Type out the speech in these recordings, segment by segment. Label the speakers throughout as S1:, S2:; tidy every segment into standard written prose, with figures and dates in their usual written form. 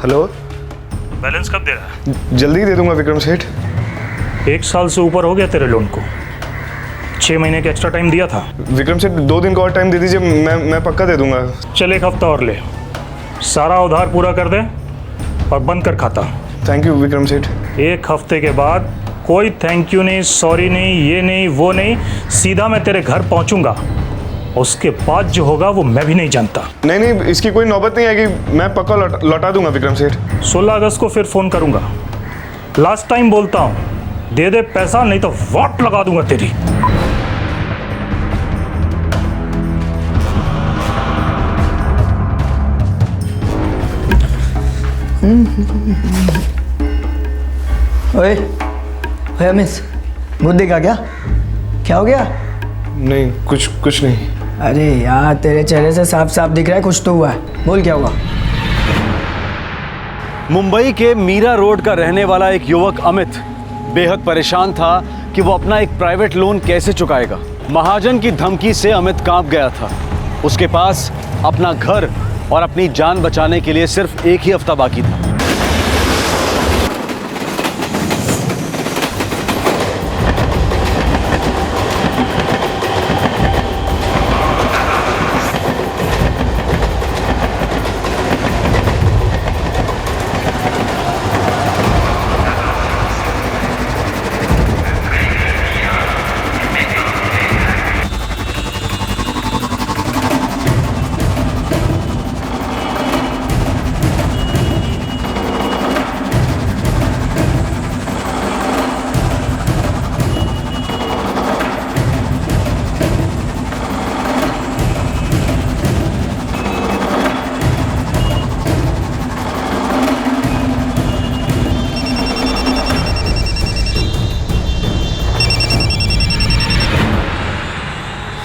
S1: Hello.
S2: Balance कब दे रहा है?
S1: जल्दी दे दूंगा विक्रम सेठ।
S2: 1 साल से ऊपर हो गया तेरे लोन को। 6 महीने का एक्स्ट्रा टाइम दिया था।
S1: विक्रम सेठ 2 दिन का और टाइम दे दीजिए, मैं पक्का दे दूंगा।
S2: चल 1 हफ्ता और ले, सारा उधार पूरा कर दे और बंद कर खाता।
S1: Thank you Vikram Seth.
S2: 1 हफ्ते के बाद कोई थैंक यू नहीं, सॉरी नहीं, ये नहीं वो नहीं, सीधा मैं तेरे घर पहुंचूंगा। उसके बाद जो होगा वो मैं भी नहीं जानता।
S1: नहीं, इसकी कोई नौबत नहीं आएगी, मैं पक्का लौटा दूंगा विक्रम सेठ। 16
S2: अगस्त को फिर फोन करूंगा। लास्ट टाइम बोलता हूं, दे दे पैसा नहीं तो वाट लगा दूंगा तेरी।
S3: ओए मिस, मुद्दे का क्या हो गया?
S1: नहीं, कुछ नहीं।
S3: अरे यार, तेरे चेहरे से साफ साफ दिख रहा है कुछ तो हुआ है। बोल क्या हुआ?
S4: मुंबई के मीरा रोड का रहने वाला एक युवक अमित बेहद परेशान था कि वो अपना एक प्राइवेट लोन कैसे चुकाएगा। महाजन की धमकी से अमित कांप गया था। उसके पास अपना घर और अपनी जान बचाने के लिए सिर्फ 1 ही हफ्ता बाकी था।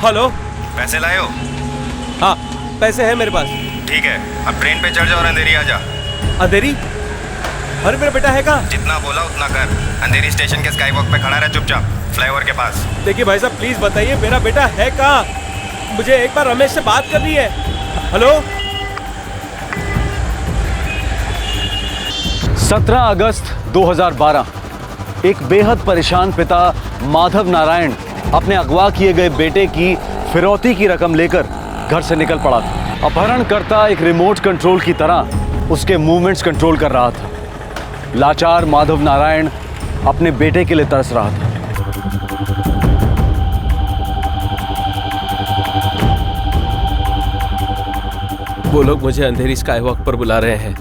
S5: हेलो,
S6: पैसे लाए हो?
S5: हाँ पैसे हैं मेरे पास।
S6: ठीक है, अब ट्रेन पे चढ़ जाओ और अंधेरी आ जा।
S5: अंधेरी? अरे मेरा बेटा है कहाँ?
S6: जितना बोला उतना कर। अंधेरी स्टेशन के स्काई वॉक पे खड़ा रहे चुपचाप, फ्लाईओवर के पास।
S5: देखिए भाई साहब, प्लीज बताइए मेरा बेटा है कहाँ? मुझे एक बार रमेश से बात करनी है। हेलो।
S4: 17 अगस्त 2012 एक बेहद परेशान पिता माधव नारायण अपने अगवा किए गए बेटे की फिरौती की रकम लेकर घर से निकल पड़ा था। अपहरणकर्ता एक रिमोट कंट्रोल की तरह उसके मूवमेंट्स कंट्रोल कर रहा था। लाचार माधव नारायण अपने बेटे के लिए तरस रहा था।
S5: वो लोग मुझे अंधेरी स्काई वॉक पर बुला रहे हैं।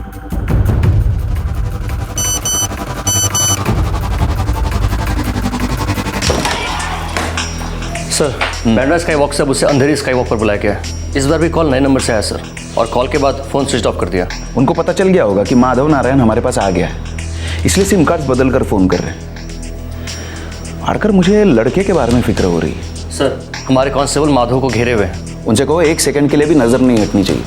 S7: सर, बैंड्रा स्काई वॉक से अब उसे अंधेरी स्काई वॉक पर बुलाया गया है। इस बार भी कॉल नए नंबर से आया सर, और कॉल के बाद फ़ोन स्विच ऑफ कर दिया।
S8: उनको पता चल गया होगा कि माधव नारायण हमारे पास आ गया है, इसलिए सिम कार्ड बदल कर फ़ोन कर रहे हैं। आकर मुझे लड़के के बारे में फिक्र हो रही है।
S7: सर, हमारे कांस्टेबल माधव को घेरे हुए हैं।
S8: उनसे कहो 1 सेकंड के लिए भी नज़र नहीं हटनी चाहिए।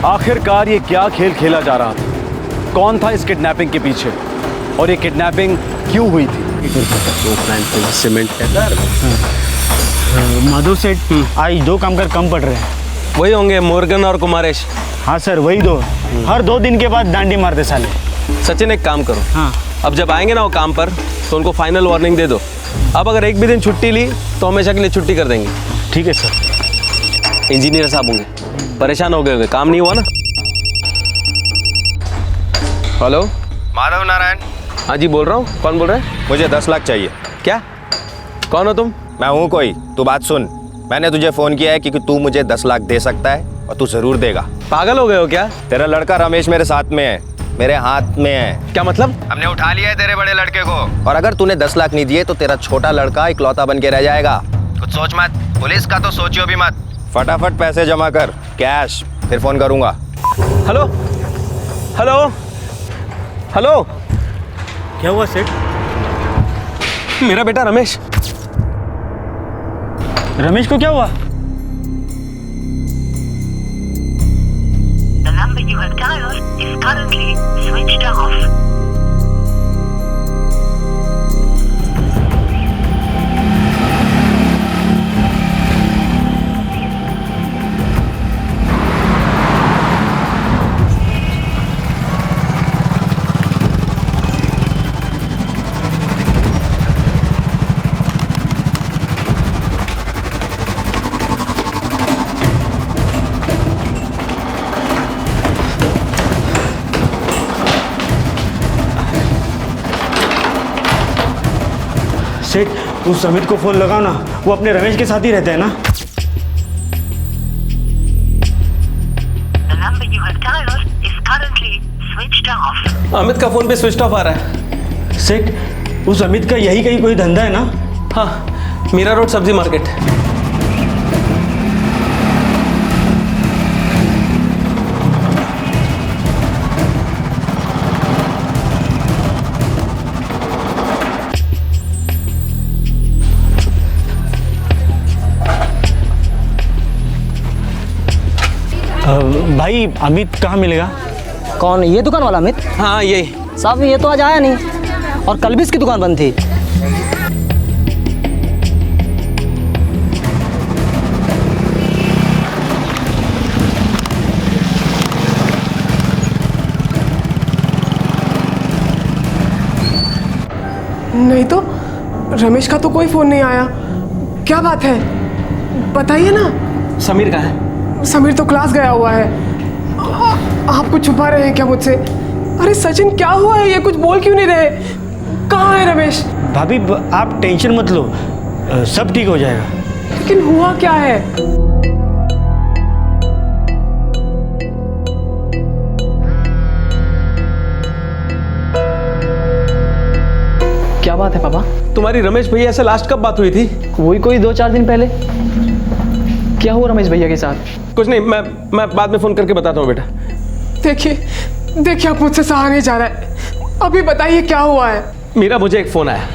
S4: आखिरकार ये क्या खेल खेला जा रहा था? कौन था इस किडनैपिंग के पीछे और ये किडनैपिंग क्यों हुई थी?
S5: सीमेंट
S9: माधव सेठ आज 2 कामगार कम पड़ रहे हैं।
S5: वही होंगे मोर्गन और कुमारेश।
S9: हाँ सर, वही 2। हर 2 दिन के बाद डांडी मारते साले।
S5: सचिन एक काम करो,
S9: हाँ
S5: अब जब आएंगे ना वो काम पर तो उनको फाइनल वार्निंग दे दो। अब अगर एक भी दिन छुट्टी ली तो हमेशा के लिए छुट्टी कर देंगे।
S9: ठीक है सर।
S5: इंजीनियर साहब होंगे, परेशान हो गए होंगे, काम नहीं हुआ ना। हेलो
S6: माधव नारायण।
S5: हाँ जी बोल रहा हूँ। कौन बोल रहे हैं?
S6: मुझे 10 लाख चाहिए।
S5: क्या? कौन हो तुम?
S6: मैं हूँ कोई, तू बात सुन। मैंने तुझे फोन किया है क्योंकि तू मुझे 10 लाख दे सकता है और तू जरूर देगा।
S5: पागल हो गए हो क्या?
S6: तेरा लड़का रमेश मेरे साथ में है, मेरे हाथ में है।
S5: क्या मतलब?
S6: हमने उठा लिया है तेरे बड़े लड़के को, और अगर तूने 10 लाख नहीं दिए तो तेरा छोटा लड़का इकलौता बन के रह जाएगा। कुछ सोच मत, पुलिस का तो सोचियो भी मत। फटाफट पैसे जमा कर, कैश, फिर फोन करूंगा।
S5: हेलो हेलो हेलो,
S9: क्या हुआ सेठ?
S5: मेरा बेटा रमेश।
S9: रमेश को क्या हुआ?
S10: The number you have dialed is currently switched off.
S9: सेठ, उस अमित को फोन लगाओ ना, वो अपने रमेश के साथ ही रहते हैं ना।
S10: The number you have dialed is currently switched off.
S5: Amit का फोन पे स्विच ऑफ आ रहा है।
S9: सेठ, उस अमित का यही कहीं कोई धंधा है ना?
S5: हाँ, मीरा रोड सब्जी मार्केट।
S9: भाई अमित कहाँ मिलेगा?
S11: कौन, ये दुकान वाला अमित?
S5: हाँ यही।
S11: साहब ये तो आज आया नहीं, और कल भी इसकी दुकान बंद थी।
S12: नहीं तो रमेश का तो कोई फोन नहीं आया। क्या बात है, बताइए ना।
S5: समीर कहाँ है?
S12: समीर तो क्लास गया हुआ है। आप कुछ छुपा रहे हैं क्या मुझसे? अरे सचिन, क्या हुआ है? ये कुछ बोल क्यों नहीं रहे? कहाँ है रमेश?
S9: भाभी आप टेंशन मत लो, सब ठीक हो जाएगा।
S12: लेकिन हुआ क्या है?
S11: क्या बात है पापा?
S5: तुम्हारी रमेश भैया से लास्ट कब बात हुई थी?
S11: वही कोई 2-4 दिन पहले। क्या हुआ रमेश भैया के साथ?
S5: कुछ नहीं, मैं बाद में फोन करके बताता हूँ बेटा।
S12: देखिए आप मुझसे सहा नहीं जा रहा है। अभी बताइए क्या हुआ है?
S5: मीरा, मुझे एक फोन आया।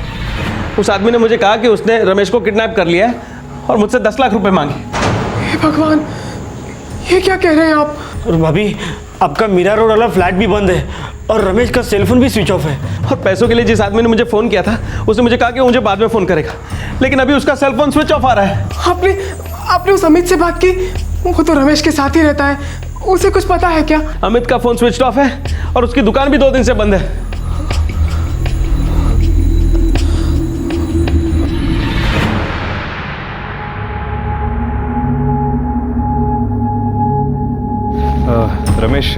S5: उस आदमी ने मुझे कहा कि उसने रमेश को किडनैप कर लिया है और मुझसे 10 लाख रुपए मांगे।
S12: हे भगवान, ये क्या कह रहे हैं आप?
S9: और भाभी, आपका मीरा रोड वाला फ्लैट भी बंद है और रमेश का सेलफोन भी स्विच ऑफ है।
S5: और पैसों के लिए जिस आदमी ने मुझे फोन किया था, उसने मुझे कहा कि मुझे बाद में फोन करेगा, लेकिन अभी उसका सेलफोन स्विच ऑफ आ रहा है।
S12: आपने उस अमित से बात की? वो तो रमेश के साथ ही रहता है, उसे कुछ पता है क्या?
S5: अमित का फोन स्विच ऑफ है और उसकी दुकान भी 2 दिन से बंद है।
S1: रमेश,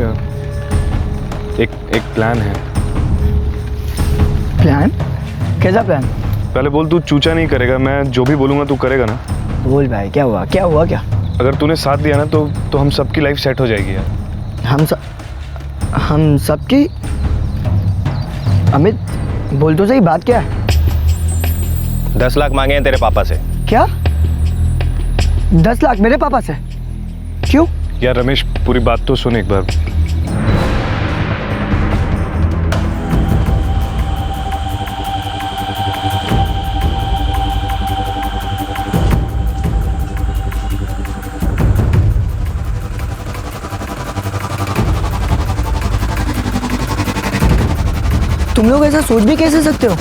S1: एक प्लान है।
S3: प्लान? कैसा प्लान?
S1: पहले बोल, तू चूचा नहीं करेगा? मैं जो भी बोलूंगा तू करेगा ना?
S3: बोल भाई, क्या हुआ? क्या हुआ? क्या?
S1: अगर तूने साथ दिया ना तो हम सबकी लाइफ सेट हो जाएगी यार।
S3: हम सबकी? अमित बोल तो सही, बात क्या है?
S6: 10 लाख मांगे हैं तेरे पापा से।
S3: क्या? 10 लाख मेरे पापा से? क्यों?
S1: यार रमेश, पूरी बात तो सुन एक बार।
S3: तुम लोग ऐसा सोच भी कैसे सकते हो?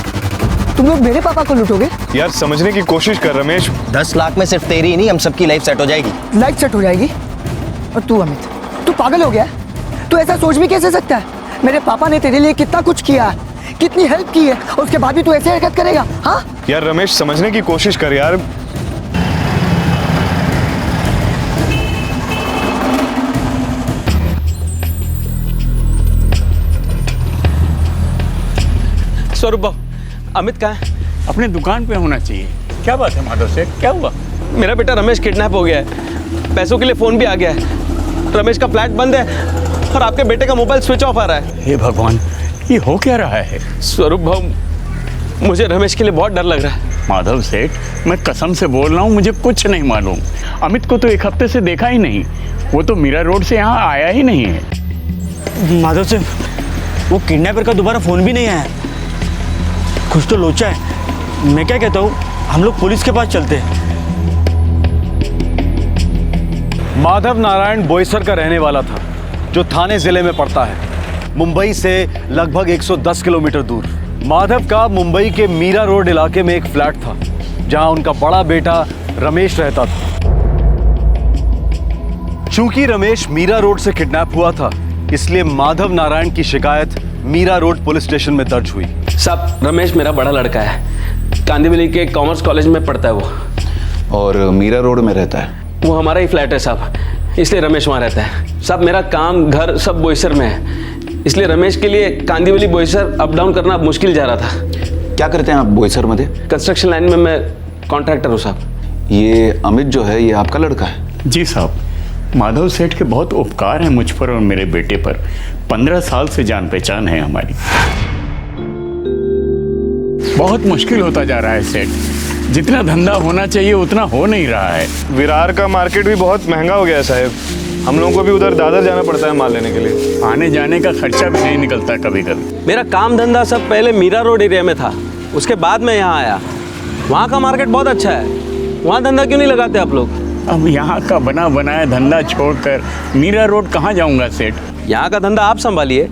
S3: तुम लोग मेरे पापा को लूटोगे?
S1: यार समझने की कोशिश कर रमेश।
S6: 10 लाख में सिर्फ तेरी ही नहीं, हम सबकी लाइफ सेट हो जाएगी।
S3: लाइफ सेट हो जाएगी? और तू अमित, तू पागल हो गया है? तू ऐसा सोच भी कैसे सकता है? मेरे पापा ने तेरे लिए कितना कुछ किया है, कितनी हेल्प की है, और उसके बाद भी तू ऐसे हरकत करेगा? हाँ
S1: यार रमेश, समझने की कोशिश कर यार।
S5: स्वरूप भाऊ, अमित कहाँ है?
S13: अपने दुकान पे होना चाहिए। क्या बात है माधव सेठ, क्या हुआ?
S5: मेरा बेटा रमेश किडनैप हो गया है, पैसों के लिए फोन भी आ गया है, रमेश का फ्लैट बंद है और आपके बेटे का मोबाइल स्विच ऑफ आ रहा है।
S13: हे भगवान, ये हो क्या रहा है?
S5: स्वरूप भाऊ, मुझे रमेश के लिए बहुत डर लग रहा है।
S13: माधव सेठ, मैं कसम से बोल रहा हूँ, मुझे कुछ नहीं मालूम। अमित को तो 1 हफ्ते से देखा ही नहीं, वो तो मीरा रोड से यहाँ आया ही नहीं है।
S9: माधव से वो किडनैपर का दोबारा फ़ोन भी नहीं आया। कुछ तो लोचा है। मैं क्या कहता हूँ, हम लोग पुलिस के पास चलते हैं।
S4: माधव नारायण बोईसर का रहने वाला था, जो थाने जिले में पड़ता है, मुंबई से लगभग 110 किलोमीटर दूर। माधव का मुंबई के मीरा रोड इलाके में एक फ्लैट था, जहां उनका बड़ा बेटा रमेश रहता था। चूंकि रमेश मीरा रोड से किडनैप हुआ था, इसलिए माधव नारायण की शिकायत मीरा रोड पुलिस स्टेशन में दर्ज हुई।
S5: साहब, रमेश मेरा बड़ा लड़का है, कांदिवली के कॉमर्स कॉलेज में पढ़ता है वो।
S8: और मीरा रोड में रहता है?
S5: वो हमारा ही फ्लैट है साहब, इसलिए रमेश वहाँ रहता है। साहब, मेरा काम घर सब बोईसर में है, इसलिए रमेश के लिए कांदिवली बोईसर अप डाउन करना मुश्किल जा रहा था।
S8: क्या करते हैं आप बोईसर में?
S5: कंस्ट्रक्शन लाइन में मैं कॉन्ट्रैक्टर हूँ साहब।
S8: ये अमित जो है, ये आपका लड़का है?
S13: जी साहब, माधव सेठ के बहुत उपकार हैं मुझ पर और मेरे बेटे पर। 15 साल से जान पहचान है हमारी। बहुत मुश्किल होता जा रहा है सेठ, जितना धंधा होना चाहिए उतना हो नहीं रहा है।
S1: विरार का मार्केट भी बहुत महंगा हो गया है साहब, हम लोगों को भी उधर दादर जाना पड़ता है माल लेने के लिए।
S13: आने जाने का खर्चा भी नहीं निकलता कभी कभी।
S5: मेरा काम धंधा सब पहले मीरा रोड एरिया में था, उसके बाद मैं यहाँ आया। वहाँ का मार्केट बहुत अच्छा है, वहाँ धंधा क्यों नहीं लगाते आप लोग?
S13: अब यहाँ का बना बनाया धंधा छोड़कर मीरा रोड कहाँ जाऊँगा सेठ?
S5: यहाँ का धंधा आप संभालिए,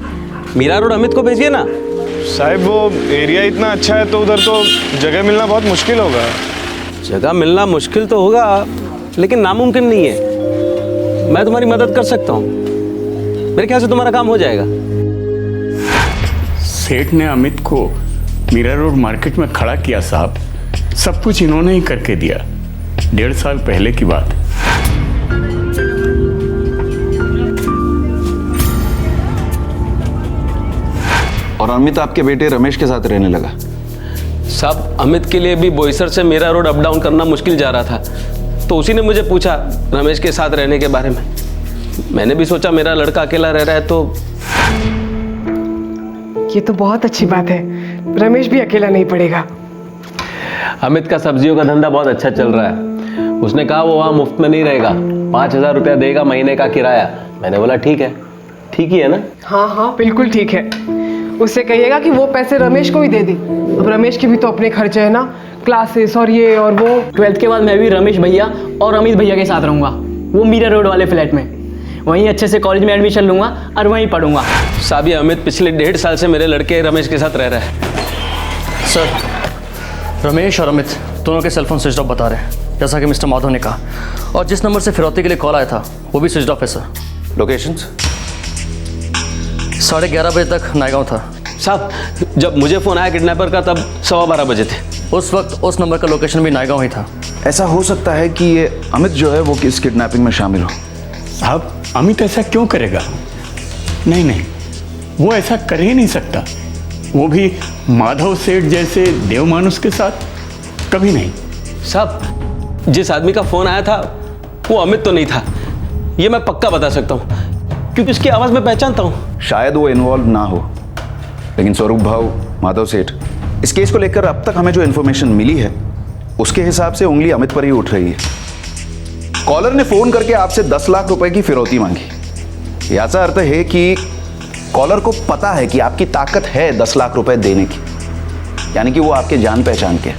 S5: मीरा रोड अमित को भेजिए ना।
S1: साहब, वो एरिया इतना अच्छा है तो उधर तो जगह मिलना बहुत मुश्किल होगा।
S5: जगह मिलना मुश्किल तो होगा, लेकिन नामुमकिन नहीं है। मैं तुम्हारी मदद कर सकता हूँ, मेरे ख्याल से तुम्हारा काम हो जाएगा।
S13: सेठ ने अमित को मीरा रोड मार्केट में खड़ा किया साहब, सब कुछ इन्होंने ही करके दिया। 1.5 साल पहले की बात।
S8: और अमित आपके बेटे रमेश के साथ रहने लगा?
S5: साहब, अमित के लिए भी बोईसर से मीरा रोड अप डाउन करना मुश्किल जा रहा था, तो उसी ने मुझे पूछा रमेश के साथ रहने के बारे में। मैंने भी सोचा मेरा लड़का अकेला रह रहा है तो।
S12: ये तो बहुत अच्छी बात है, रमेश भी अकेला नहीं पड़ेगा।
S5: अमित का सब्जियों का धंधा बहुत अच्छा चल रहा है। उसने कहा वो वहाँ मुफ्त में नहीं रहेगा, 5,000 रुपया देगा महीने का किराया। मैंने बोला ठीक है, ठीक ही है ना?
S12: हाँ हाँ, बिल्कुल ठीक है। उससे कहिएगा कि वो पैसे रमेश को ही दे दे। अब रमेश के भी तो अपने खर्चे हैं ना, क्लासेस और ये और वो।
S11: 12th के बाद मैं भी रमेश भैया और अमित भैया के साथ रहूँगा, वो मीरा रोड वाले फ्लैट में। वहीं अच्छे से कॉलेज में एडमिशन लूँगा और वहीं पढ़ूंगा।
S5: साहब, ये अमित पिछले 1.5 साल से मेरे लड़के रमेश के साथ रह रहा है।
S7: सर, रमेश और अमित दोनों के सेलफोन स्विच ऑफ बता रहे हैं, जैसा कि मिस्टर माधव ने कहा। और जिस नंबर से फिरौती के लिए कॉल आया था वो भी स्विच ऑफ है सर।
S8: लोकेशंस?
S7: 11:30 बजे तक नायगांव था।
S5: साहब, जब मुझे फ़ोन आया किडनैपर का तब 12:15 बजे थे।
S7: उस वक्त उस नंबर का लोकेशन भी नायगांव ही था।
S8: ऐसा हो सकता है कि ये अमित जो है वो किस किडनैपिंग में शामिल हो।
S13: साहब, अमित ऐसा क्यों करेगा? नहीं, वो ऐसा कर ही नहीं सकता। वो भी माधव सेठ जैसे देवमानुष के साथ कभी नहीं।
S5: साहब, जिस आदमी का फ़ोन आया था वो अमित तो नहीं था, ये मैं पक्का बता सकता हूँ, क्योंकि उसकी आवाज़ मैं पहचानता हूँ।
S8: शायद वो इन्वॉल्व ना हो, लेकिन स्वरूप भाव, माधव सेठ, इस केस को लेकर अब तक हमें जो इन्फॉर्मेशन मिली है उसके हिसाब से उंगली अमित पर ही उठ रही है। कॉलर ने फोन करके आपसे 10 लाख रुपए की फिरौती मांगी। ऐसा अर्थ है कि कॉलर को पता है कि आपकी ताकत है 10 लाख रुपए देने की, यानी कि वो आपके जान पहचान के,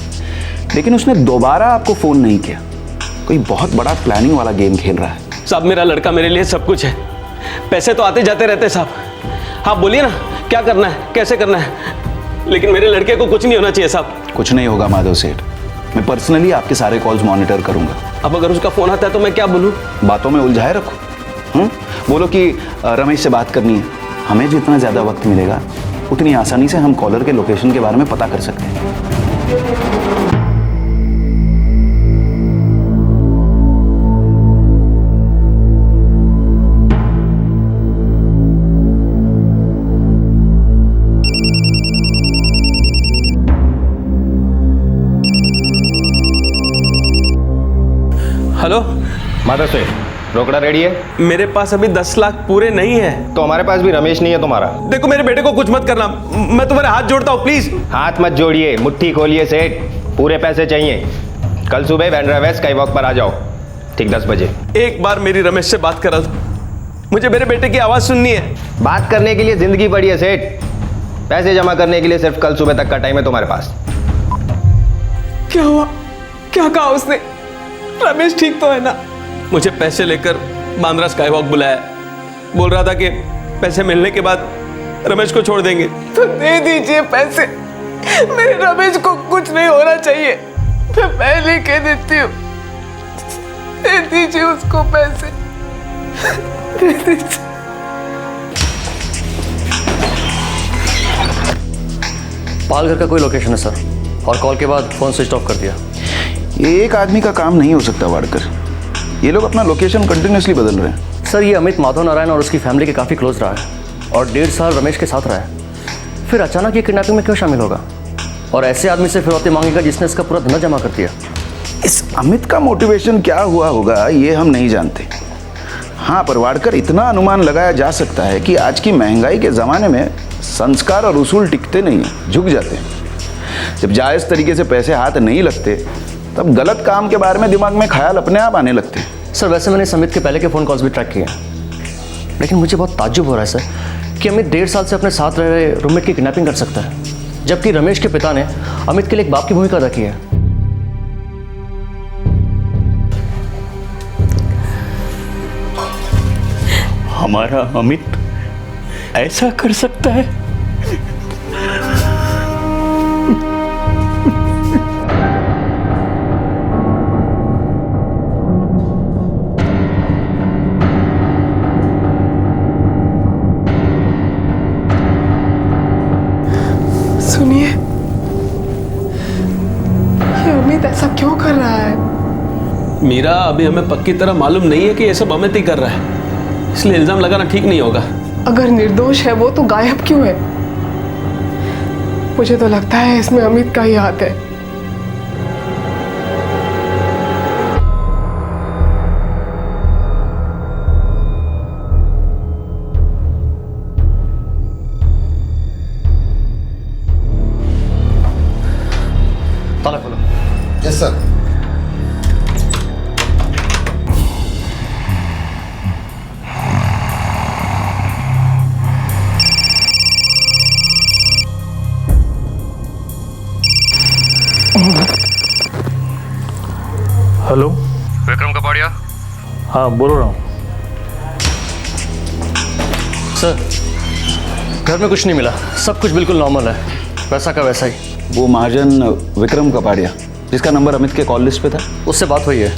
S8: लेकिन उसने दोबारा आपको फोन नहीं किया। कोई बहुत बड़ा प्लानिंग वाला गेम खेल रहा है।
S5: साहब, मेरा लड़का मेरे लिए सब कुछ है। पैसे तो आते जाते रहते साहब, आप बोलिए ना क्या करना है, कैसे करना है, लेकिन मेरे लड़के को कुछ नहीं होना चाहिए साहब।
S8: कुछ नहीं होगा माधव सेठ, मैं पर्सनली आपके सारे कॉल्स मॉनिटर करूंगा।
S5: अब अगर उसका फोन आता है तो मैं क्या बोलूं?
S8: बातों में उलझाए रखो। बोलो कि रमेश से बात करनी है। हमें जितना ज़्यादा वक्त मिलेगा उतनी आसानी से हम कॉलर के लोकेशन के बारे में पता कर सकते हैं।
S5: हेलो
S6: माधव सेठ, रोकड़ा रेडी है?
S5: मेरे पास अभी 10 लाख पूरे नहीं है।
S6: तो हमारे पास भी रमेश नहीं है तुम्हारा।
S5: देखो, मेरे बेटे को कुछ मत करना, मैं तुम्हारे हाथ जोड़ता हूँ प्लीज।
S6: हाथ मत जोड़िए, मुट्ठी खोलिए सेठ, पूरे पैसे चाहिए। कल सुबह बैंड्रा वेस्ट स्काई वॉक पर आ जाओ, ठीक 10 बजे।
S5: एक बार मेरी रमेश से बात करा दो, मुझे मेरे बेटे की आवाज़ सुननी है।
S6: बात करने के लिए जिंदगी पड़ी है सेठ, पैसे जमा करने के लिए सिर्फ कल सुबह तक का टाइम है तुम्हारे पास।
S12: क्या हुआ? क्या कहा उसने? रमेश ठीक तो है ना?
S5: मुझे पैसे लेकर बांद्रा स्काई वॉक बुलाया, बोल रहा था कि पैसे मिलने के बाद रमेश को छोड़ देंगे।
S12: तो दे दीजिए पैसे, मेरे रमेश को कुछ नहीं होना चाहिए, मैं पहले कह देती हूँ। दे दीजिए उसको पैसे, दे दीजिए।
S7: पालघर का कोई लोकेशन है सर, और कॉल के बाद फ़ोन स्विच ऑफ कर दिया।
S8: ये एक आदमी का काम नहीं हो सकता वाड़कर, ये लोग अपना लोकेशन कंटिन्यूसली बदल रहे हैं।
S7: सर ये अमित माधव नारायण और उसकी फैमिली के काफ़ी क्लोज रहा है और 1.5 साल रमेश के साथ रहा है, फिर अचानक ये किडनैपिंग में क्यों शामिल होगा और ऐसे आदमी से फिरौती मांगेगा जिसने इसका पूरा धंधा जमा कर दिया।
S8: इस अमित का मोटिवेशन क्या हुआ होगा ये हम नहीं जानते। हाँ, पर वाड़कर इतना अनुमान लगाया जा सकता है कि आज की महंगाई के ज़माने में संस्कार और उसूल टिकते नहीं हैं, झुक जाते हैं। जब जायज़ तरीके से पैसे हाथ नहीं लगते तब गलत काम के बारे में दिमाग में ख्याल अपने आप आने लगते हैं।
S7: सर वैसे मैंने अमित के पहले के फ़ोन कॉल्स भी ट्रैक किए हैं, लेकिन मुझे बहुत ताज्जुब हो रहा है सर कि अमित 1.5 साल से अपने साथ रह रहे रूममेट की किडनैपिंग कर सकता है, जबकि रमेश के पिता ने अमित के लिए एक बाप की भूमिका अदा की है।
S13: हमारा अमित ऐसा कर सकता है?
S12: सुनिए, ये अमित ऐसा क्यों कर रहा है?
S5: मीरा, अभी हमें पक्की तरह मालूम नहीं है कि ये सब अमित ही कर रहा है, इसलिए इल्जाम लगाना ठीक नहीं होगा।
S12: अगर निर्दोष है वो तो गायब क्यों है? मुझे तो लगता है इसमें अमित का ही हाथ है।
S7: ताला खोलो।
S14: Yes sir.
S2: Hello,
S6: Vikram Kapadia.
S2: हाँ बोल रहा हूँ।
S7: सर घर में कुछ नहीं मिला, सब कुछ बिल्कुल नॉर्मल है, वैसा का वैसा ही।
S8: वो महाजन विक्रम कपाड़िया जिसका नंबर अमित के कॉल लिस्ट पे था,
S7: उससे बात हुई है।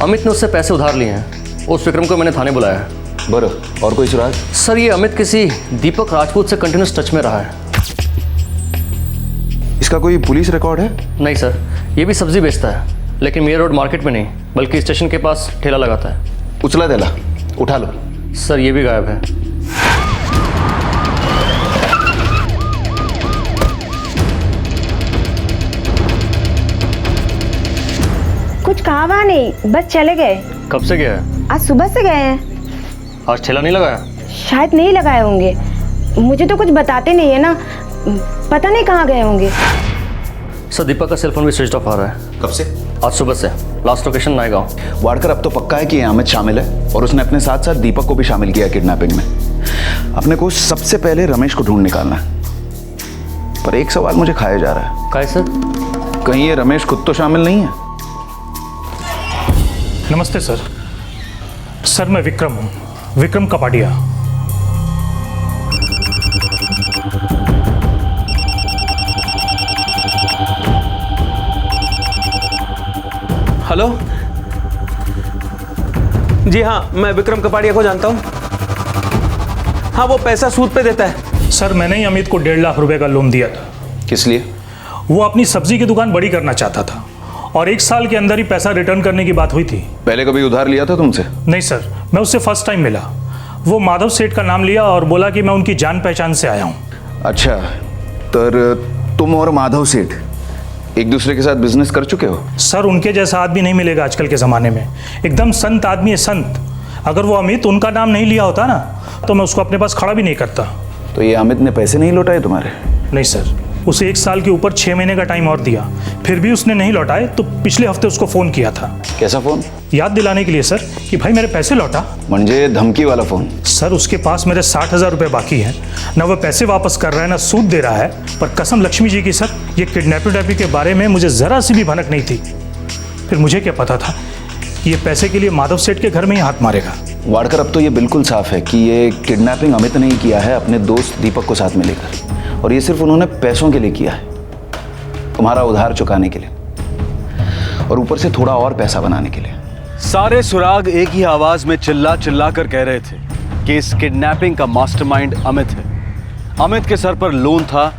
S7: अमित ने उससे पैसे उधार लिए हैं, उस विक्रम को मैंने थाने बुलाया है।
S8: बरं, और कोई सुराग?
S7: सर ये अमित किसी दीपक राजपूत से कंटिन्यूस टच में रहा है।
S8: इसका कोई पुलिस रिकॉर्ड है?
S7: नहीं सर, ये भी सब्जी बेचता है, लेकिन मेयर रोड मार्केट में नहीं बल्कि स्टेशन के पास ठेला लगाता है।
S8: उचला देला, उठा लो।
S7: सर ये भी गायब है।
S15: कुछ कहा वहाँ नहीं, बस चले गए।
S7: कब से गया है?
S15: आज सुबह से गए हैं।
S7: आज ठेला नहीं लगाया?
S15: शायद नहीं लगाए होंगे, मुझे तो कुछ बताते नहीं है ना, पता नहीं कहाँ गए होंगे।
S7: सर दीपक का सेलफोन भी स्विच ऑफ आ रहा है।
S8: कब से?
S7: आज सुबह से। Last location Naigaon.
S8: वाड़कर अब तो पक्का है कि अमित शामिल है और उसने अपने साथ साथ दीपक को भी शामिल किया किडनैपिंग में। अपने को सबसे पहले रमेश को ढूंढ निकालना है, पर एक सवाल मुझे खाया जा रहा है।
S7: काय सर?
S8: कहीं ये रमेश खुद तो शामिल नहीं है?
S2: नमस्ते सर। सर मैं विक्रम हूँ, विक्रम कपाड़िया।
S5: हेलो, जी हाँ, मैं विक्रम कपाड़िया को जानता हूँ। हाँ, वो पैसा सूद पे देता है।
S2: सर मैंने ही अमित को 1.5 लाख रुपए का लोन दिया था।
S8: किस लिए?
S2: वो अपनी सब्जी की दुकान बड़ी करना चाहता था और 1 साल के अंदर ही पैसा रिटर्न करने की बात हुई थी।
S8: पहले कभी उधार लिया था तुमसे?
S2: नहीं सर, मैं उससे फर्स्ट टाइम मिला। वो माधव सेठ का नाम लिया और बोला कि मैं उनकी जान पहचान से आया हूँ।
S8: अच्छा, तो तुम और माधव सेठ एक दूसरे के साथ बिजनेस कर चुके हो?
S2: सर उनके जैसा आदमी नहीं मिलेगा आजकल के ज़माने में, एकदम संत आदमी है, संत। अगर वो अमित उनका नाम नहीं लिया होता ना तो मैं उसको अपने पास खड़ा भी नहीं करता।
S8: तो ये अमित ने पैसे नहीं लौटाए तुम्हारे?
S2: नहीं सर, उसे 1 साल के ऊपर 6 महीने का टाइम और दिया, फिर भी उसने नहीं लौटाए तो पिछले हफ्ते उसको फ़ोन किया था।
S8: कैसा फोन?
S2: याद दिलाने के लिए सर कि भाई मेरे पैसे लौटा।
S8: म्हणजे धमकी वाला फोन?
S2: सर उसके पास मेरे 60,000 रुपये बाकी हैं, ना वो पैसे वापस कर रहा है ना सूद दे रहा है। पर कसम लक्ष्मी जी की सर, ये किडनैपिंग के बारे में मुझे ज़रा सी भी भनक नहीं थी। फिर मुझे क्या पता था कि ये पैसे के लिए माधव सेठ के घर में ही हाथ मारेगा।
S8: वाडकर, अब तो ये बिल्कुल साफ है कि ये किडनैपिंग अमित ने ही किया है अपने दोस्त दीपक को साथ में लेकर, और ये सिर्फ उन्होंने पैसों के लिए किया है, तुम्हारा उधार चुकाने के लिए, और ऊपर से थोड़ा और पैसा बनाने के लिए।
S4: सारे सुराग एक ही आवाज में चिल्ला चिल्ला कर कह रहे थे कि इस किडनैपिंग का मास्टरमाइंड अमित है। अमित के सर पर लोन था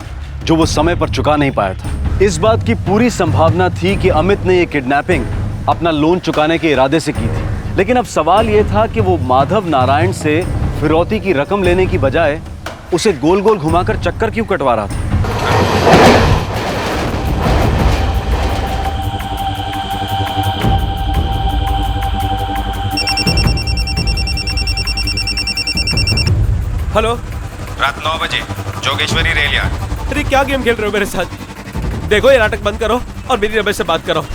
S4: जो वो समय पर चुका नहीं पाया था। इस बात की पूरी संभावना थी कि अमित ने ये किडनैपिंग अपना लोन चुकाने के इरादे से की थी, लेकिन अब सवाल ये था कि वो माधव नारायण से फिरौती की रकम लेने की बजाय उसे गोल गोल घुमाकर चक्कर क्यों कटवा रहा था।
S14: हेलो,
S6: रात 9 बजे जोगेश्वरी रेल यार्ड।
S14: अरे क्या गेम खेल रहे हो मेरे साथ? देखो ये नाटक बंद करो और मेरी रमेश से बात करो।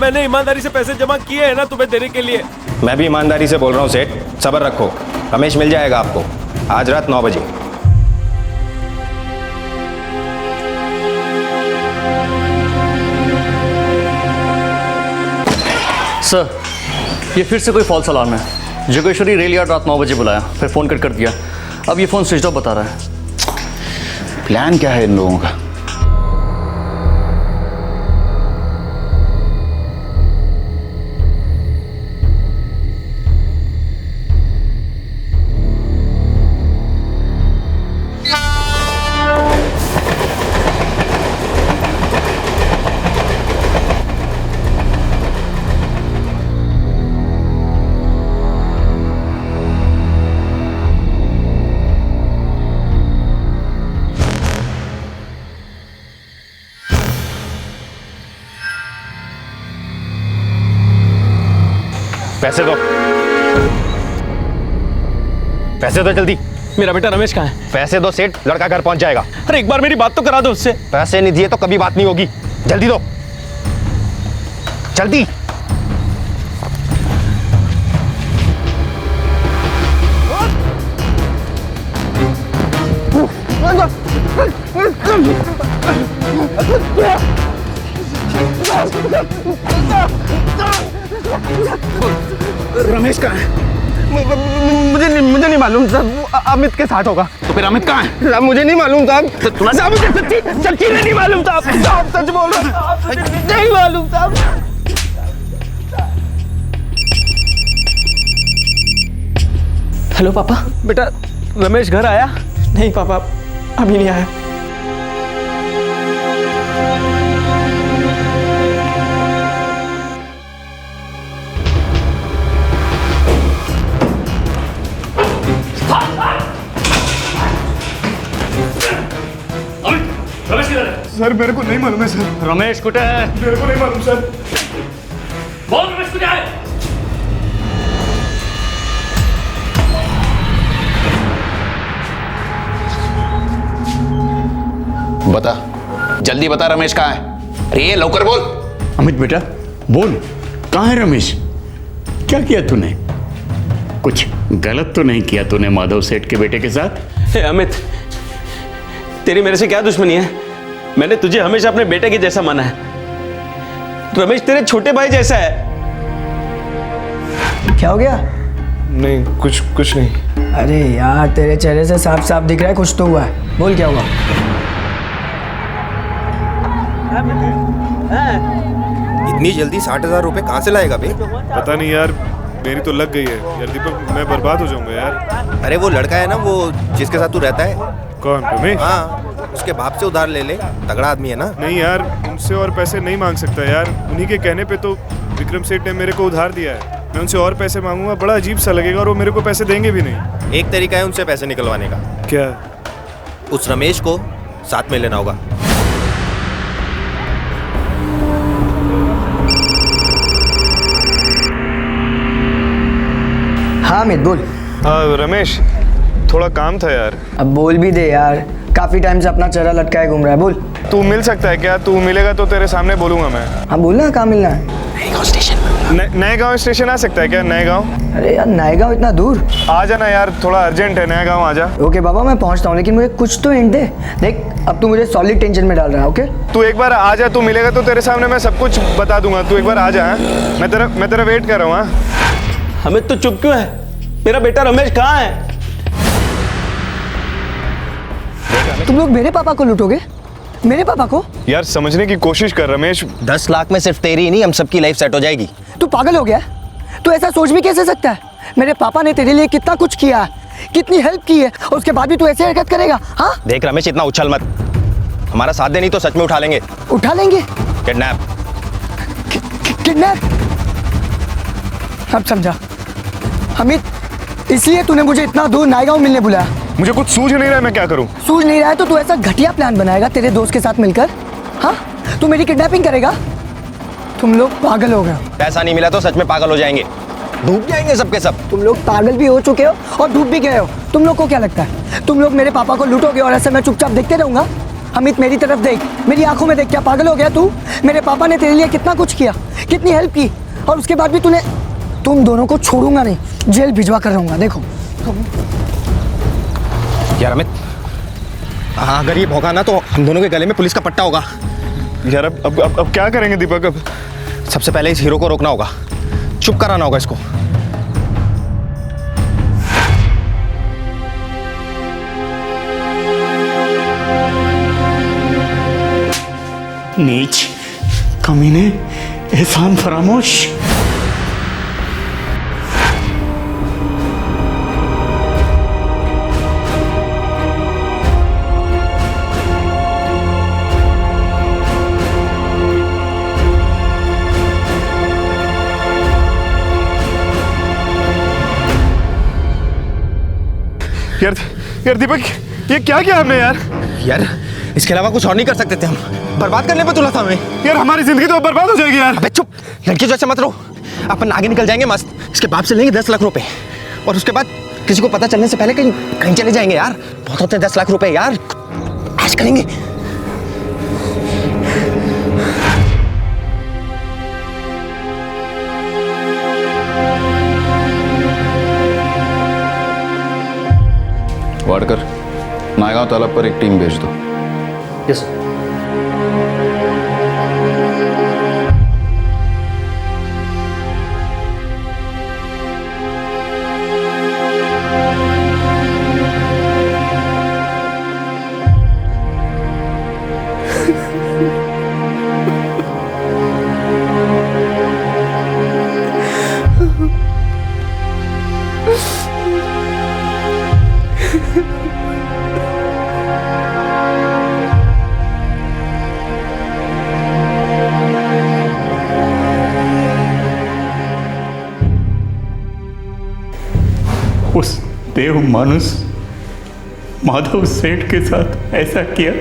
S14: मैंने ईमानदारी से पैसे जमा किए हैं ना तुम्हें देने के लिए।
S6: मैं भी ईमानदारी से बोल रहा हूँ सेठ, सब्र रखो, रमेश मिल जाएगा आपको आज रात 9 बजे।
S7: सर, ये फिर से कोई फॉल्स अलार्म है। जोगेश्वरी रेल यार्ड रात 9 बजे बुलाया, फिर फ़ोन कट कर दिया। अब ये फ़ोन स्विच ऑफ बता रहा है।
S8: प्लान क्या है इन लोगों का?
S6: पैसे दो, पैसे दो जल्दी।
S5: मेरा बेटा रमेश कहाँ है?
S6: पैसे दो सेठ, लड़का घर पहुंच जाएगा।
S5: अरे एक बार मेरी बात तो करा दो उससे।
S6: पैसे नहीं दिए तो कभी बात नहीं होगी, जल्दी दो, जल्दी।
S8: रमेश कहाँ है?
S6: मुझे नहीं मालूम साहब, वो अमित के साथ होगा।
S8: तो फिर अमित कहाँ है?
S6: साहब मुझे नहीं मालूम साहब, साहब मुझे सच्ची नहीं मालूम साहब, साहब सच बोल रहा हूं, नहीं मालूम साहब।
S11: हेलो पापा।
S5: बेटा रमेश घर आया?
S11: नहीं पापा, अभी नहीं आया।
S1: सर मेरे को नहीं मालूम है सर।
S2: रमेश कुटे है?
S1: मेरे को नहीं मालूम सर।
S2: बोल रमेश कुटे है?
S8: बता, जल्दी बता, रमेश कहाँ है? अरे ये लौकर बोल।
S13: अमित बेटा बोल, कहाँ है रमेश? क्या किया तूने? कुछ गलत तो नहीं किया तूने माधव सेठ के बेटे के साथ?
S5: हे अमित, तेरी मेरे से क्या दुश्मनी है? मैंने तुझे हमेशा अपने बेटे के जैसा माना है। रमेश तेरे छोटे भाई जैसा है।
S3: क्या हो गया?
S1: नहीं कुछ नहीं।
S3: अरे यार, तेरे चेहरे से साफ साफ दिख रहा है कुछ तो हुआ है। बोल क्या हुआ?
S6: इतनी जल्दी 60,000 रुपए कहाँ से लाएगा बे?
S1: पता नहीं यार, मेरी तो लग गई है यार दीपक, मैं बर्बाद हो जाऊंगा यार।
S6: अरे वो लड़का है ना, वो जिसके साथ तू रहता है।
S1: कौन? रमेश?
S6: हाँ, उसके बाप से उधार ले ले, तगड़ा आदमी है ना।
S1: नहीं यार, उनसे और पैसे नहीं मांग सकता यार। उन्हीं के कहने पे तो विक्रम सेठ ने मेरे को उधार दिया है। मैं उनसे और पैसे मांगूंगा, बड़ा अजीब सा लगेगा, और वो मेरे को पैसे देंगे भी नहीं।
S6: एक तरीका है उनसे पैसे निकलवाने का।
S1: क्या?
S6: उस रमेश को साथ में लेना होगा।
S3: हाँ अमित बोल।
S1: रमेश, थोड़ा काम था यार।
S3: अब बोल भी दे यार, काफी टाइम से अपना चेहरा लटकाए घूम रहा है, बोल।
S1: तू मिल सकता है क्या? तू मिलेगा तो तेरे सामने बोलूंगा मैं।
S3: हाँ बोलना, कहाँ मिलना है?
S1: नए गांव स्टेशन आ सकता है क्या? नए गांव?
S3: अरे यार नए गाँव इतना दूर?
S1: आ जाना यार, थोड़ा अर्जेंट है, नया गांव आ जा।
S3: ओके बाबा मैं पहुंचता हूँ, लेकिन मुझे कुछ तो हिंट दे। देख अब तू मुझे सॉलिड टेंशन में डाल रहा है। ओके
S1: तू एक बार आ जा, तू मिलेगा तो तेरे सामने मैं सब कुछ बता दूंगा। तू एक बार आ जा। मैं तेरा वेट कर रहा हूँ।
S5: अमित तो चुप क्यों है? मेरा बेटा रमेश कहाँ है?
S3: तुम लोग मेरे पापा को लूटोगे? मेरे पापा को?
S1: यार समझने की कोशिश कर रमेश।
S6: 10 लाख में सिर्फ तेरी ही नहीं, हम सबकी लाइफ सेट हो जाएगी।
S3: तू पागल हो गया? तू ऐसा सोच भी कैसे सकता है? मेरे पापा ने तेरे लिए कितना कुछ किया, कितनी हेल्प की है, उसके बाद भी तू ऐसे हरकत करेगा? हाँ
S6: देख रमेश, इतना उछल मत। हमारा साथ दे, नहीं तो सच में उठा लेंगे।
S3: उठा लेंगे?
S6: किडनैप।
S3: किडनैप? अब समझा अमित, इसलिए तूने मुझे इतना दूर नायगांव मिलने बुलाया।
S1: मुझे कुछ सूझ नहीं रहा है, मैं क्या करूं?
S3: सूझ नहीं रहा है तो तू ऐसा घटिया प्लान बनाएगा तेरे दोस्त के साथ मिलकर? हाँ तू मेरी किडनैपिंग करेगा? तुम लोग पागल हो गए।
S6: पैसा नहीं मिला तो सच में पागल हो जाएंगे, डूब जाएंगे सबके सब।
S3: तुम लोग पागल भी हो चुके हो और डूब भी गए हो। तुम लोग को क्या लगता है तुम लोग मेरे पापा को लूटोगे और ऐसे मैं चुपचाप देखते रहूंगा? अमित मेरी तरफ देख, मेरी आंखों में देख। क्या पागल हो गया तू? मेरे पापा ने तेरे लिए कितना कुछ किया, कितनी हेल्प की, और उसके बाद भी तुम दोनों को छोड़ूंगा नहीं, जेल भिजवा कर रहूंगा। देखो
S6: यार अमित, हाँ अगर ये भौंका ना तो हम दोनों के गले में पुलिस का पट्टा होगा।
S1: यार अब क्या करेंगे दीपक? अब
S6: सबसे पहले इस हीरो को रोकना होगा, चुप कराना होगा इसको।
S13: नीच, कमीने, एहसान फरामोश।
S1: यार दीपक, ये क्या किया हमने यार?
S6: यार इसके अलावा कुछ और नहीं कर सकते थे हम। बर्बाद करने पे तुला था हमें।
S1: यार हमारी जिंदगी तो बर्बाद हो जाएगी यार।
S6: अबे चुप, लड़की जैसे मत रहो। अपन आगे निकल जाएंगे मस्त। इसके बाप से लेंगे 10 लाख रुपए, और उसके बाद किसी को पता चलने से पहले कहीं चले जाएंगे यार। बहुत होते हैं 10 लाख रुपए यार, ऐश करेंगे।
S8: वाडकर, नायगांव तालाब पर एक टीम भेज दो।
S7: यस
S13: उस देव मानुस माधव सेठ के साथ ऐसा किया।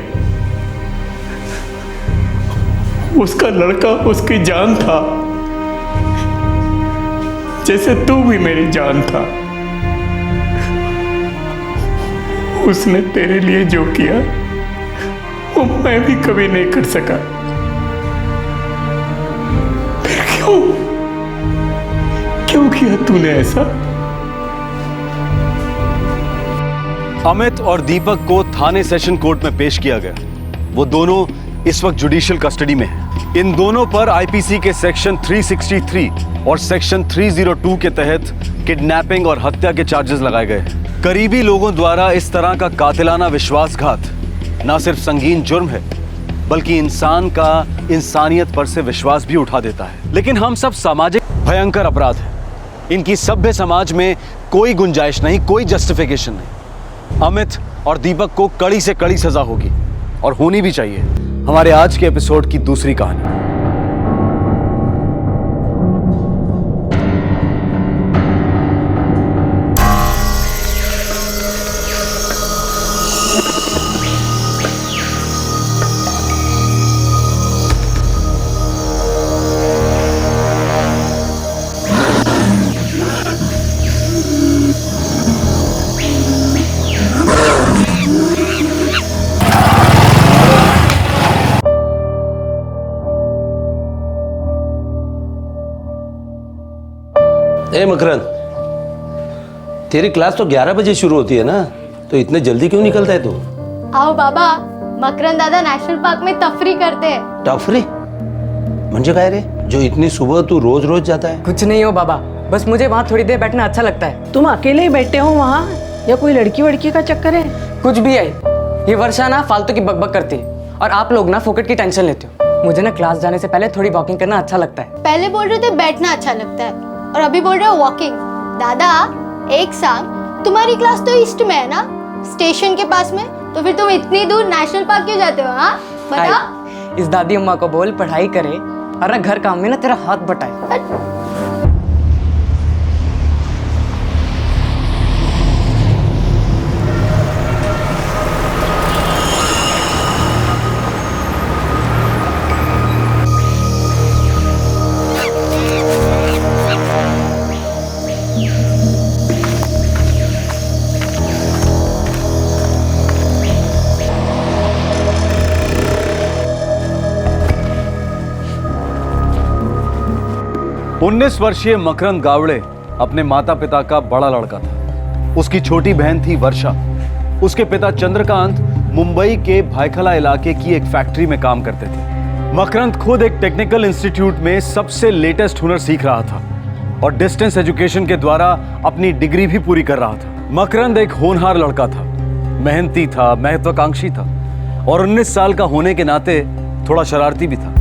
S13: उसका लड़का उसकी जान था, जैसे तू भी मेरी जान था। उसने तेरे लिए जो किया वो मैं भी कभी नहीं कर सका। फिर क्यों किया तूने ऐसा?
S4: अमित और दीपक को थाने सेशन कोर्ट में पेश किया गया। वो दोनों इस वक्त जुडिशियल कस्टडी में हैं। इन दोनों पर आईपीसी के सेक्शन 363 और सेक्शन 302 के तहत किडनैपिंग और हत्या के चार्जेस लगाए गए। करीबी लोगों द्वारा इस तरह का कातिलाना विश्वासघात न सिर्फ संगीन जुर्म है, बल्कि इंसान का इंसानियत पर से विश्वास भी उठा देता है। लेकिन हम सब सामाजिक भयंकर अपराध हैं। इनकी सभ्य समाज में कोई गुंजाइश नहीं, कोई जस्टिफिकेशन नहीं। अमित और दीपक को कड़ी से कड़ी सजा होगी, और होनी भी चाहिए। हमारे आज के एपिसोड की दूसरी कहानी।
S5: मकरंद, तेरी क्लास तो 11 बजे शुरू होती है ना, तो इतने जल्दी क्यों निकलता है तू?
S16: आओ बाबा, मकरंद दादा नेशनल पार्क में तफरी करते हैं।
S5: तफरी? म्हणजे काय रे, जो इतनी सुबह तू रोज रोज जाता है?
S11: कुछ नहीं हो बाबा, बस मुझे वहाँ थोड़ी देर बैठना अच्छा लगता है।
S12: तुम अकेले ही बैठे हो वहाँ, या कोई लड़की वड़की का चक्कर है?
S11: कुछ भी है, ये वर्षा ना फालतू की बकबक करती है और आप लोग ना फोकट की टेंशन लेते हो। मुझे ना क्लास जाने से पहले थोड़ी वॉकिंग करना अच्छा लगता है।
S16: पहले बोल रहे थे बैठना अच्छा लगता है और अभी बोल रहे हो वॉकिंग। दादा एक सांग, तुम्हारी क्लास तो ईस्ट में है ना, स्टेशन के पास में, तो फिर तुम इतनी दूर नेशनल पार्क क्यों जाते हो? हाँ बताओ।
S11: इस दादी अम्मा को बोल पढ़ाई करे और घर काम में ना तेरा हाथ बटाए।
S4: उन्नीस वर्षीय मकरंद गावड़े अपने माता पिता का बड़ा लड़का था। उसकी छोटी बहन थी वर्षा। उसके पिता चंद्रकांत मुंबई के भायखला इलाके की एक फैक्ट्री में काम करते थे। मकरंद खुद एक टेक्निकल इंस्टीट्यूट में सबसे लेटेस्ट हुनर सीख रहा था और डिस्टेंस एजुकेशन के द्वारा अपनी डिग्री भी पूरी कर रहा था। मकरंद एक होनहार लड़का था, मेहनती था, महत्वाकांक्षी था और 19 साल का होने के नाते थोड़ा शरारती भी था।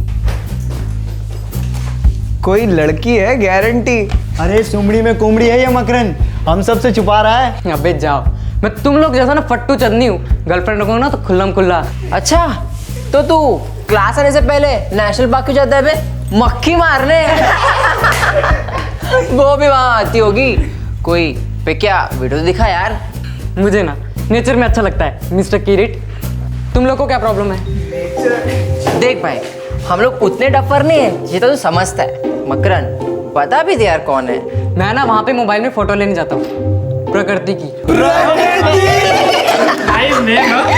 S9: कोई लड़की है गारंटी। अरे सुमड़ी में कुमड़ी है ये मकरंद, हम सबसे छुपा रहा है।
S11: अबे जाओ, मैं तुम लोग जैसा ना फट्टू चंदनी हूँ, गर्लफ्रेंड रखूंगा ना तो खुल्लम खुल्ला।
S12: अच्छा, तो तू क्लास आने से पहले नेशनल पार्क क्यों जाता है बे? मक्खी मारने। वो भी वहाँ आती होगी कोई पे, क्या वीडियो दिखा यार।
S11: मुझे ना नेचर में अच्छा लगता है मिस्टर किरीट। तुम लोग को क्या प्रॉब्लम है?
S12: देख भाई, हम लोग उतने डफर नहीं है, ये तो तू समझता है। मकरंद बता भी दे यार कौन है।
S11: मैं ना वहाँ पे मोबाइल में फोटो लेने जाता हूँ, प्रकृति की।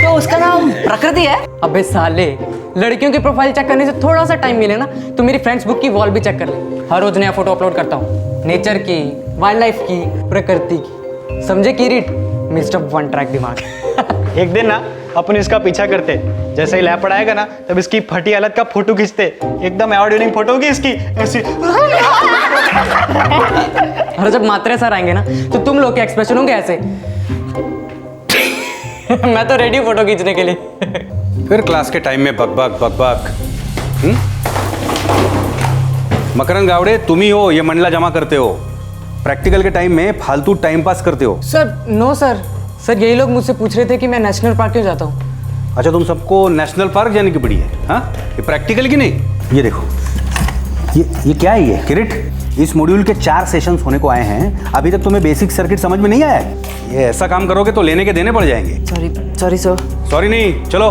S12: तो उसका नाम प्रकृति है?
S11: अबे साले, लड़कियों की प्रोफाइल चेक करने से थोड़ा सा टाइम मिले ना तो मेरी फ्रेंड्स बुक की वॉल भी चेक कर ले। हर रोज नया फोटो अपलोड करता हूँ, नेचर की, वाइल्ड लाइफ की, प्रकृति की। समझे किरीट, मिस्टर वन ट्रैक दिमाग।
S9: एक दिन ना अपन इसका पीछा करते, जैसे ही लैपड़ आएगा ना तब इसकी फटी हालत का फोटो खींचते, एकदम अवार्ड विनिंग फोटो होगी इसकी ऐसी।
S11: और जब मात्रे सर आएंगे ना तो तुम लोग के एक्सप्रेशन होंगे ऐसे। मैं तो रेडी फोटो खींचने के लिए।
S17: फिर क्लास के टाइम में बकबक बकबक। मकरंद गावड़े, तुम ही हो ये मंडला जमा करते हो, प्रैक्टिकल के टाइम में फालतू टाइम पास करते हो।
S11: सर नो सर, यही लोग मुझसे पूछ रहे थे कि मैं नेशनल पार्क क्यों जाता हूँ।
S17: अच्छा, तुम सबको नेशनल पार्क जाने की पड़ी है? हाँ, ये प्रैक्टिकल की नहीं। ये देखो, ये क्या है? ये किरीट, इस मॉड्यूल के 4 सेशंस होने को आए हैं, अभी तक तुम्हें बेसिक सर्किट समझ में नहीं आया है। ये ऐसा काम करोगे तो लेने के देने पड़ जाएंगे।
S12: Sorry sir.
S17: सॉरी नहीं, चलो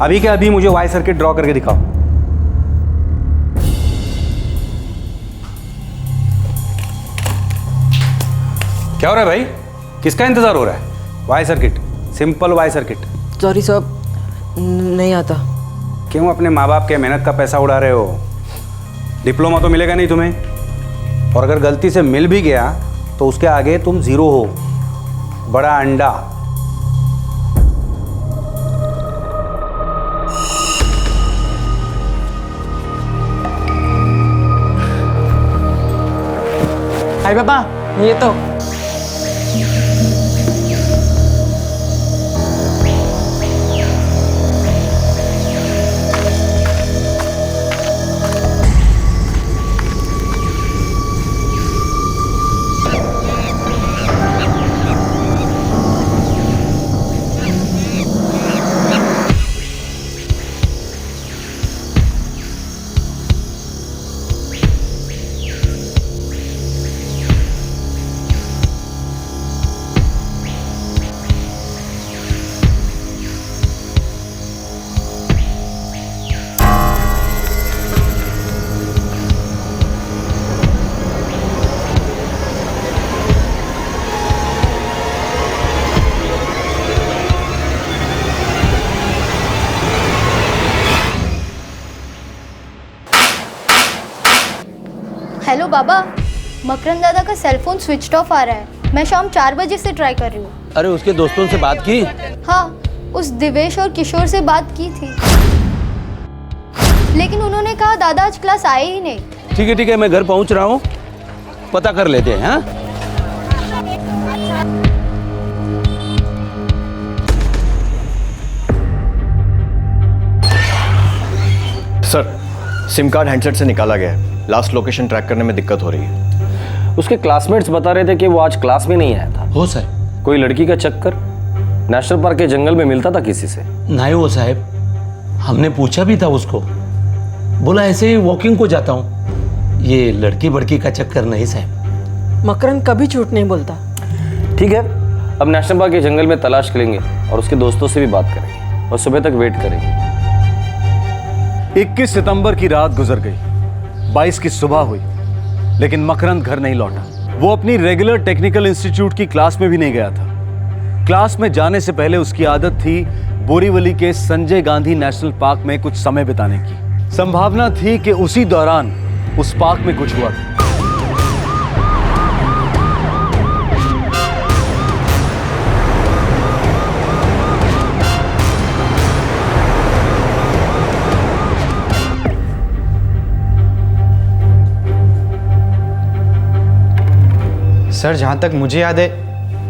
S17: अभी के अभी मुझे वाई सर्किट ड्रॉ करके दिखाओ। क्या हो रहा है भाई? किसका इंतजार हो रहा है? Y circuit, simple Y circuit.
S12: Sorry sir, नहीं आता।
S17: क्यों अपने माँ बाप के मेहनत का पैसा उड़ा रहे हो? डिप्लोमा तो मिलेगा नहीं तुम्हें, और अगर गलती से मिल भी गया तो उसके आगे तुम जीरो हो, बड़ा अंडा।
S11: हाय पापा, ये तो
S16: हेलो बाबा, मकरंद दादा का सेल फोन स्विच ऑफ आ रहा है। मैं शाम 4 बजे से ट्राई कर रही हूँ।
S14: अरे उसके दोस्तों से बात की?
S16: हाँ, उस दिवेश और किशोर से बात की थी, लेकिन उन्होंने कहा दादा आज क्लास आए ही नहीं।
S14: ठीक है, मैं घर पहुंच रहा हूँ, पता कर लेते हैं। हाँ,
S4: सर, सिम कार्ड हैंडसेट से निकाला गया है। लास्ट लोकेशन ट्रैक करने में दिक्कत हो रही है।
S7: उसके क्लासमेट्स बता रहे थे कि वो आज क्लास में नहीं आया था।
S5: हो सर,
S7: कोई लड़की का चक्कर नेशनल पार्क के जंगल में मिलता था किसी से?
S5: नहीं हो साहब, हमने पूछा भी था उसको, बोला ऐसे ही वॉकिंग को जाता हूँ, ये लड़की बड़की का चक्कर नहीं साहब।
S12: मकरंद कभी झूठ नहीं बोलता।
S7: ठीक है, अब नेशनल पार्क के जंगल में तलाश करेंगे और उसके दोस्तों से भी बात करेंगे और सुबह तक वेट करेंगे।
S4: 21 सितंबर की रात गुजर गई, 22 की सुबह हुई, लेकिन मकरंद घर नहीं लौटा। वो अपनी रेगुलर टेक्निकल इंस्टीट्यूट की क्लास में भी नहीं गया था। क्लास में जाने से पहले उसकी आदत थी बोरीवली के संजय गांधी नेशनल पार्क में कुछ समय बिताने की। संभावना थी कि उसी दौरान उस पार्क में कुछ हुआ।
S18: सर, जहाँ तक मुझे याद है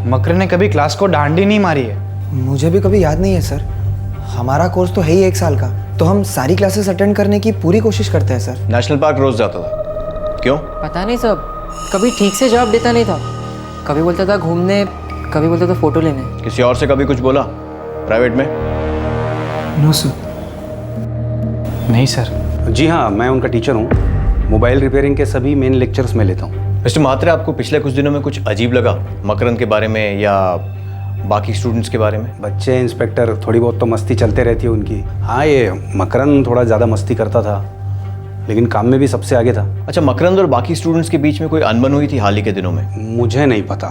S18: मकरंद ने कभी क्लास को डांट ही नहीं मारी है।
S6: मुझे भी कभी याद नहीं है सर। हमारा कोर्स तो है ही 1 साल का, तो हम सारी क्लासेस अटेंड करने की पूरी कोशिश करते हैं सर।
S4: नेशनल पार्क रोज जाता था, क्यों?
S11: पता नहीं सब, कभी ठीक से जवाब देता नहीं था। कभी बोलता था घूमने, कभी बोलता था फोटो लेने।
S4: किसी और से कभी कुछ बोला प्राइवेट में?
S18: No sir. नहीं सर।
S17: जी हाँ, मैं उनका टीचर हूँ। मोबाइल रिपेयरिंग के सभी मेन लेक्चर्स मैं लेता हूँ।
S4: मिस्टर म्हात्रे, आपको पिछले कुछ दिनों में कुछ अजीब लगा मकरंद के बारे में या बाकी स्टूडेंट्स के बारे में?
S17: बच्चे इंस्पेक्टर, थोड़ी बहुत तो मस्ती चलते रहती है उनकी। हाँ, ये मकरंद थोड़ा ज़्यादा मस्ती करता था, लेकिन काम में भी सबसे आगे था।
S4: अच्छा, मकरंद और बाकी स्टूडेंट्स के बीच में कोई अनबन हुई थी हाल ही के दिनों में?
S17: मुझे नहीं पता,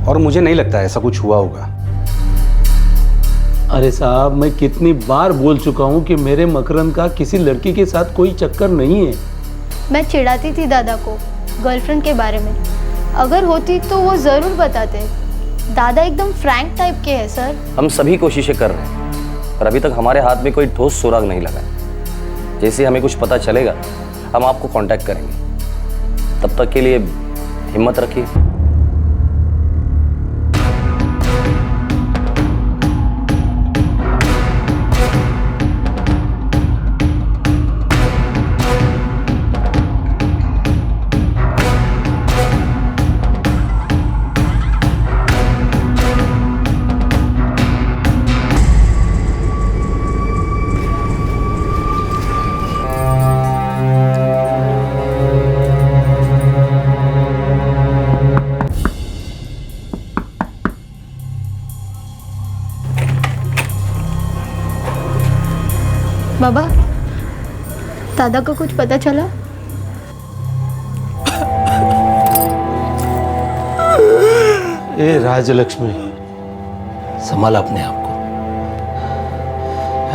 S17: और मुझे नहीं लगता ऐसा कुछ हुआ होगा।
S5: अरे साहब, मैं कितनी बार बोल चुका हूँ कि मेरे मकरंद का किसी लड़की के साथ कोई चक्कर नहीं है।
S16: मैं चिढ़ाती थी दादा को गर्लफ्रेंड के बारे में, अगर होती तो वो जरूर बताते। दादा एकदम फ्रैंक टाइप के हैं सर।
S7: हम सभी कोशिशें कर रहे हैं, पर अभी तक हमारे हाथ में कोई ठोस सुराग नहीं लगा। जैसे हमें कुछ पता चलेगा हम आपको कांटेक्ट करेंगे। तब तक के लिए हिम्मत रखिए।
S16: बाबा, दादा को कुछ पता चला?
S5: ए राजलक्ष्मी, संभाल अपने आप को।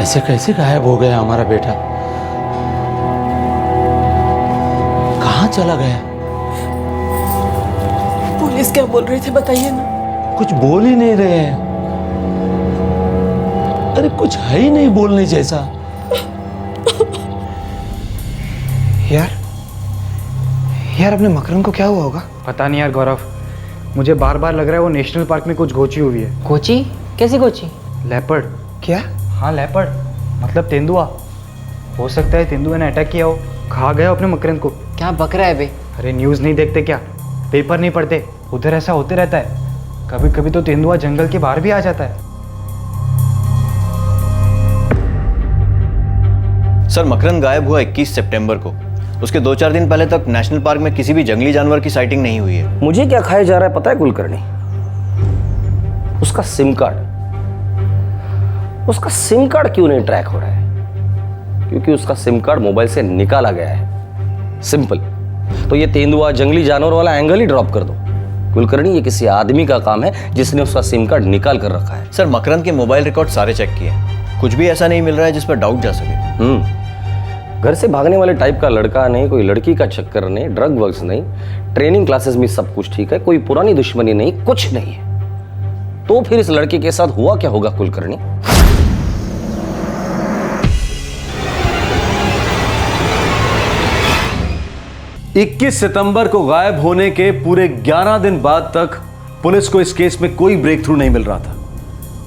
S5: ऐसे कैसे गायब हो गया हमारा बेटा? कहाँ चला गया?
S12: पुलिस क्या बोल रही थी बताइए ना।
S5: कुछ बोल ही नहीं रहे हैं। अरे कुछ है ही नहीं बोलने जैसा।
S6: यार अपने मकरंद को क्या हुआ होगा?
S18: पता नहीं यार गौरव, मुझे बार बार लग रहा है वो नेशनल पार्क में कुछ गोची हुई है।
S11: गोची? कैसी गोची?
S18: लेपर्ड।
S6: क्या?
S18: हाँ लेपर्ड, मतलब तेंदुआ। हो सकता है तेंदुए ने अटैक किया हो, खा गया अपने मकरंद को।
S11: क्या बक रहा है बे?
S18: अरे न्यूज़ नहीं देखते क्या? पेपर नहीं पढ़ते? उधर ऐसा होते रहता है। कभी कभी तो तेंदुआ जंगल के बाहर भी आ जाता है।
S4: सर, मकरंद गायब हुआ 21 सितंबर को। उसके 2-4 दिन पहले तक नेशनल पार्क में किसी भी जंगली जानवर की साइटिंग नहीं हुई है।
S7: मुझे क्या खाया जा रहा है पता है कुलकर्णी? उसका सिम कार्ड क्यों नहीं ट्रैक हो रहा है? क्योंकि उसका सिम कार्ड मोबाइल से निकाला गया है। सिंपल। तो ये तेंदुआ जंगली जानवर वाला एंगल ही ड्रॉप कर दो। कुलकर्णी, ये किसी आदमी का काम है जिसने उसका सिम कार्ड निकाल कर रखा है।
S4: सर, मकरंद के मोबाइल रिकॉर्ड सारे चेक किए, कुछ भी ऐसा नहीं मिल रहा है जिस पर डाउट जा सके।
S7: घर से भागने वाले टाइप का लड़का नहीं, कोई लड़की का चक्कर नहीं, ड्रग वर्क्स नहीं, ट्रेनिंग क्लासेस में सब कुछ ठीक है, कोई पुरानी दुश्मनी नहीं, कुछ नहीं है। तो फिर इस लड़के के साथ हुआ क्या होगा कुलकर्णी?
S4: इक्कीस सितंबर को गायब होने के पूरे 11 दिन बाद तक पुलिस को इस केस में कोई ब्रेक थ्रू नहीं मिल रहा था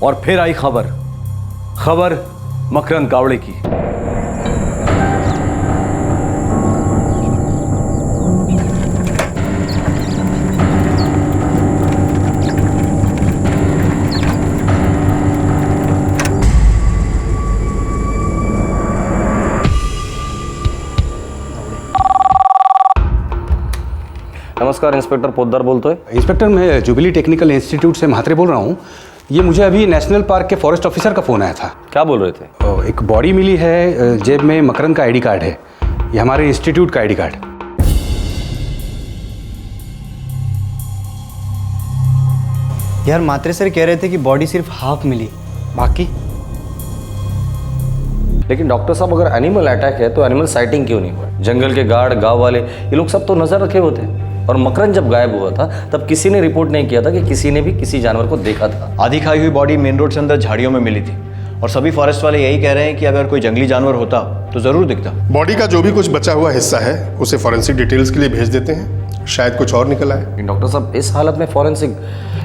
S4: और फिर आई खबर मकरंद गावड़े की।
S7: नमस्कार, इंस्पेक्टर पोद्दार बोलते हैं।
S17: इंस्पेक्टर, मैं जुबिली टेक्निकल इंस्टीट्यूट से म्हात्रे बोल रहा हूँ। ये मुझे अभी नेशनल पार्क के फॉरेस्ट ऑफिसर का फ़ोन आया था।
S7: क्या बोल रहे थे?
S17: एक बॉडी मिली है, जेब में मकरंद का आईडी कार्ड है। ये हमारे इंस्टीट्यूट का आईडी कार्ड।
S18: यार मात्रे सर कह रहे थे कि बॉडी सिर्फ हाफ मिली, बाकी।
S7: लेकिन डॉक्टर साहब, अगर एनिमल अटैक है तो एनिमल साइटिंग क्यों नहीं हुआ? जंगल के गार्ड, गांव वाले, ये लोग सब तो नजर रखे होते हैं। और मकरंद जब गायब हुआ था तब किसी ने रिपोर्ट नहीं किया था कि किसी ने भी किसी जानवर को देखा था।
S6: आधी खाई हुई बॉडी मेन रोड से अंदर झाड़ियों में मिली थी और सभी फॉरेस्ट वाले यही कह रहे हैं कि अगर कोई जंगली जानवर होता तो जरूर दिखता।
S19: बॉडी का जो भी कुछ बचा हुआ हिस्सा है उसे फॉरेंसिक डिटेल्स के लिए भेज देते हैं, शायद कुछ और निकल आए।
S7: डॉक्टर साहब, इस हालत में फॉरेंसिक,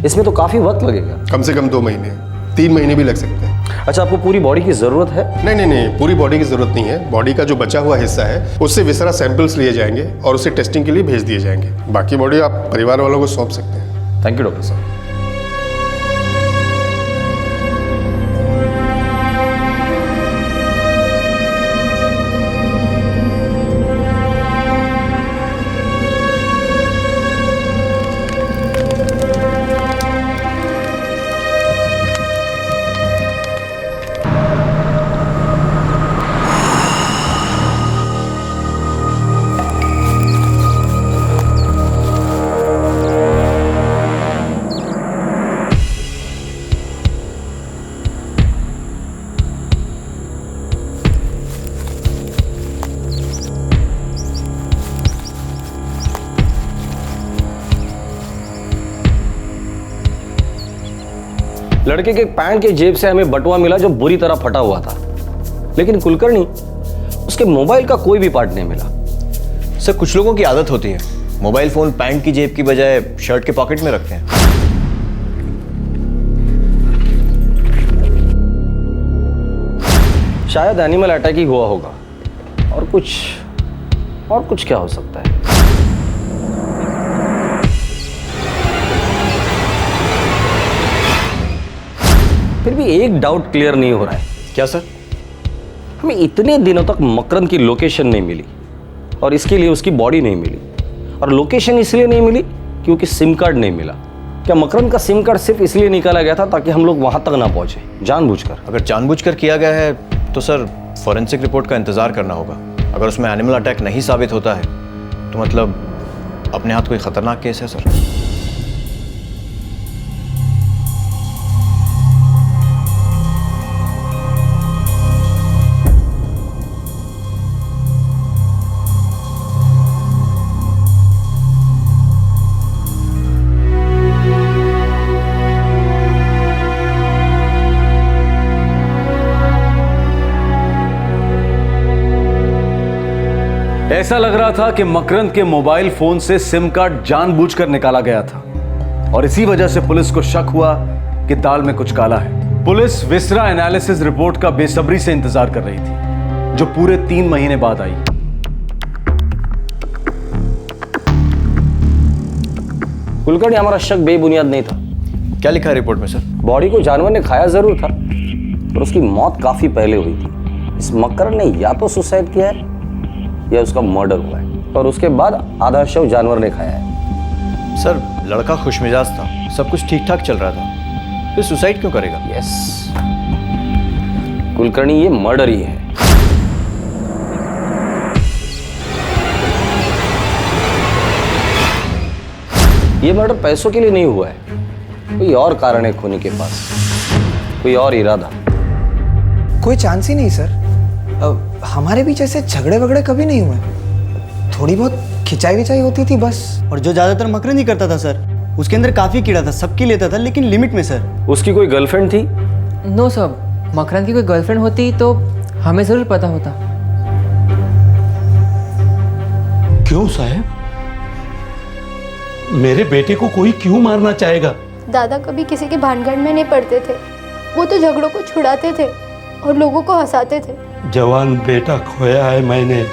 S7: इसमें तो काफी वक्त लगेगा।
S19: कम से कम 2 महीने, 3 महीने भी लग सकते हैं।
S7: अच्छा, आपको पूरी बॉडी की जरूरत है?
S19: नहीं, पूरी बॉडी की जरूरत नहीं है। बॉडी का जो बचा हुआ हिस्सा है उससे विसरा सैंपल्स लिए जाएंगे और उसे टेस्टिंग के लिए भेज दिए जाएंगे। बाकी बॉडी आप परिवार वालों को सौंप सकते हैं।
S7: थैंक यू डॉक्टर साहब। लड़के के पैंट के जेब से हमें बटुआ मिला जो बुरी तरह फटा हुआ था, लेकिन कुलकर्णी, उसके मोबाइल का कोई भी पार्ट नहीं मिला।
S6: सर, कुछ लोगों की आदत होती है मोबाइल फोन पैंट की जेब की बजाय शर्ट के पॉकेट में रखते हैं।
S7: शायद एनिमल अटैक ही हुआ होगा, और कुछ क्या हो सकता है? फिर भी एक डाउट क्लियर नहीं हो रहा है।
S6: क्या सर?
S7: हमें इतने दिनों तक मकरंद की लोकेशन नहीं मिली और इसके लिए उसकी बॉडी नहीं मिली, और लोकेशन इसलिए नहीं मिली क्योंकि सिम कार्ड नहीं मिला। क्या मकरंद का सिम कार्ड सिर्फ इसलिए निकाला गया था ताकि हम लोग वहां तक ना पहुंचे, जानबूझकर?
S6: अगर जानबूझकर किया गया है तो सर फॉरेंसिक रिपोर्ट का इंतजार करना होगा। अगर उसमें एनिमल अटैक नहीं साबित होता है तो मतलब अपने हाथ कोई खतरनाक केस है सर।
S4: ऐसा लग रहा था कि मकरंद के मोबाइल फोन से सिम कार्ड जानबूझकर निकाला गया था और इसी वजह से पुलिस को शक हुआ कि दाल में कुछ काला है। पुलिस विसरा एनालिसिस रिपोर्ट का बेसब्री से इंतजार कर रही थी, जो पूरे 3 महीने बाद आई।
S7: कुलकर्णी, हमारा शक बेबुनियाद नहीं था।
S6: क्या लिखा है रिपोर्ट में सर?
S7: बॉडी को जानवर ने खाया जरूर था, पर उसकी मौत काफी पहले हुई थी। इस मकरंद ने या तो सुसाइड किया है या उसका मर्डर हुआ है, और उसके बाद आधा शव जानवर ने खाया है।
S6: सर, लड़का खुशमिजाज था, सब कुछ ठीक ठाक चल रहा था, फिर सुसाइड क्यों करेगा?
S7: यस कुलकर्णी, ये मर्डर ही है। ये मर्डर पैसों के लिए नहीं हुआ है, कोई और कारण है खोने के पास, कोई और इरादा।
S18: कोई चांस ही नहीं सर।
S6: हमारे बीच ऐसे झगड़े वगड़े कभी नहीं हुए, थोड़ी बहुत खिंचाई विचाई होती थी बस।
S9: और जो ज़्यादातर मकरंद ही करता था सर, उसके अंदर काफ़ी कीड़ा था, सबकी लेता था लेकिन लिमिट में सर।
S5: उसकी कोई गर्लफ्रेंड थी?
S11: नो सर, मकरंद की कोई गर्लफ्रेंड होती तो हमें ज़रूर पता होता।
S13: क्यों साहब? मेरे बेटे को कोई क्यों मारना चाहेगा?
S16: दादा कभी किसी के भानगढ़ में नहीं पड़ते थे, वो तो झगड़ों को छुड़ाते थे और लोगों को हंसाते थे।
S13: जवान बेटा खोया है मैंने,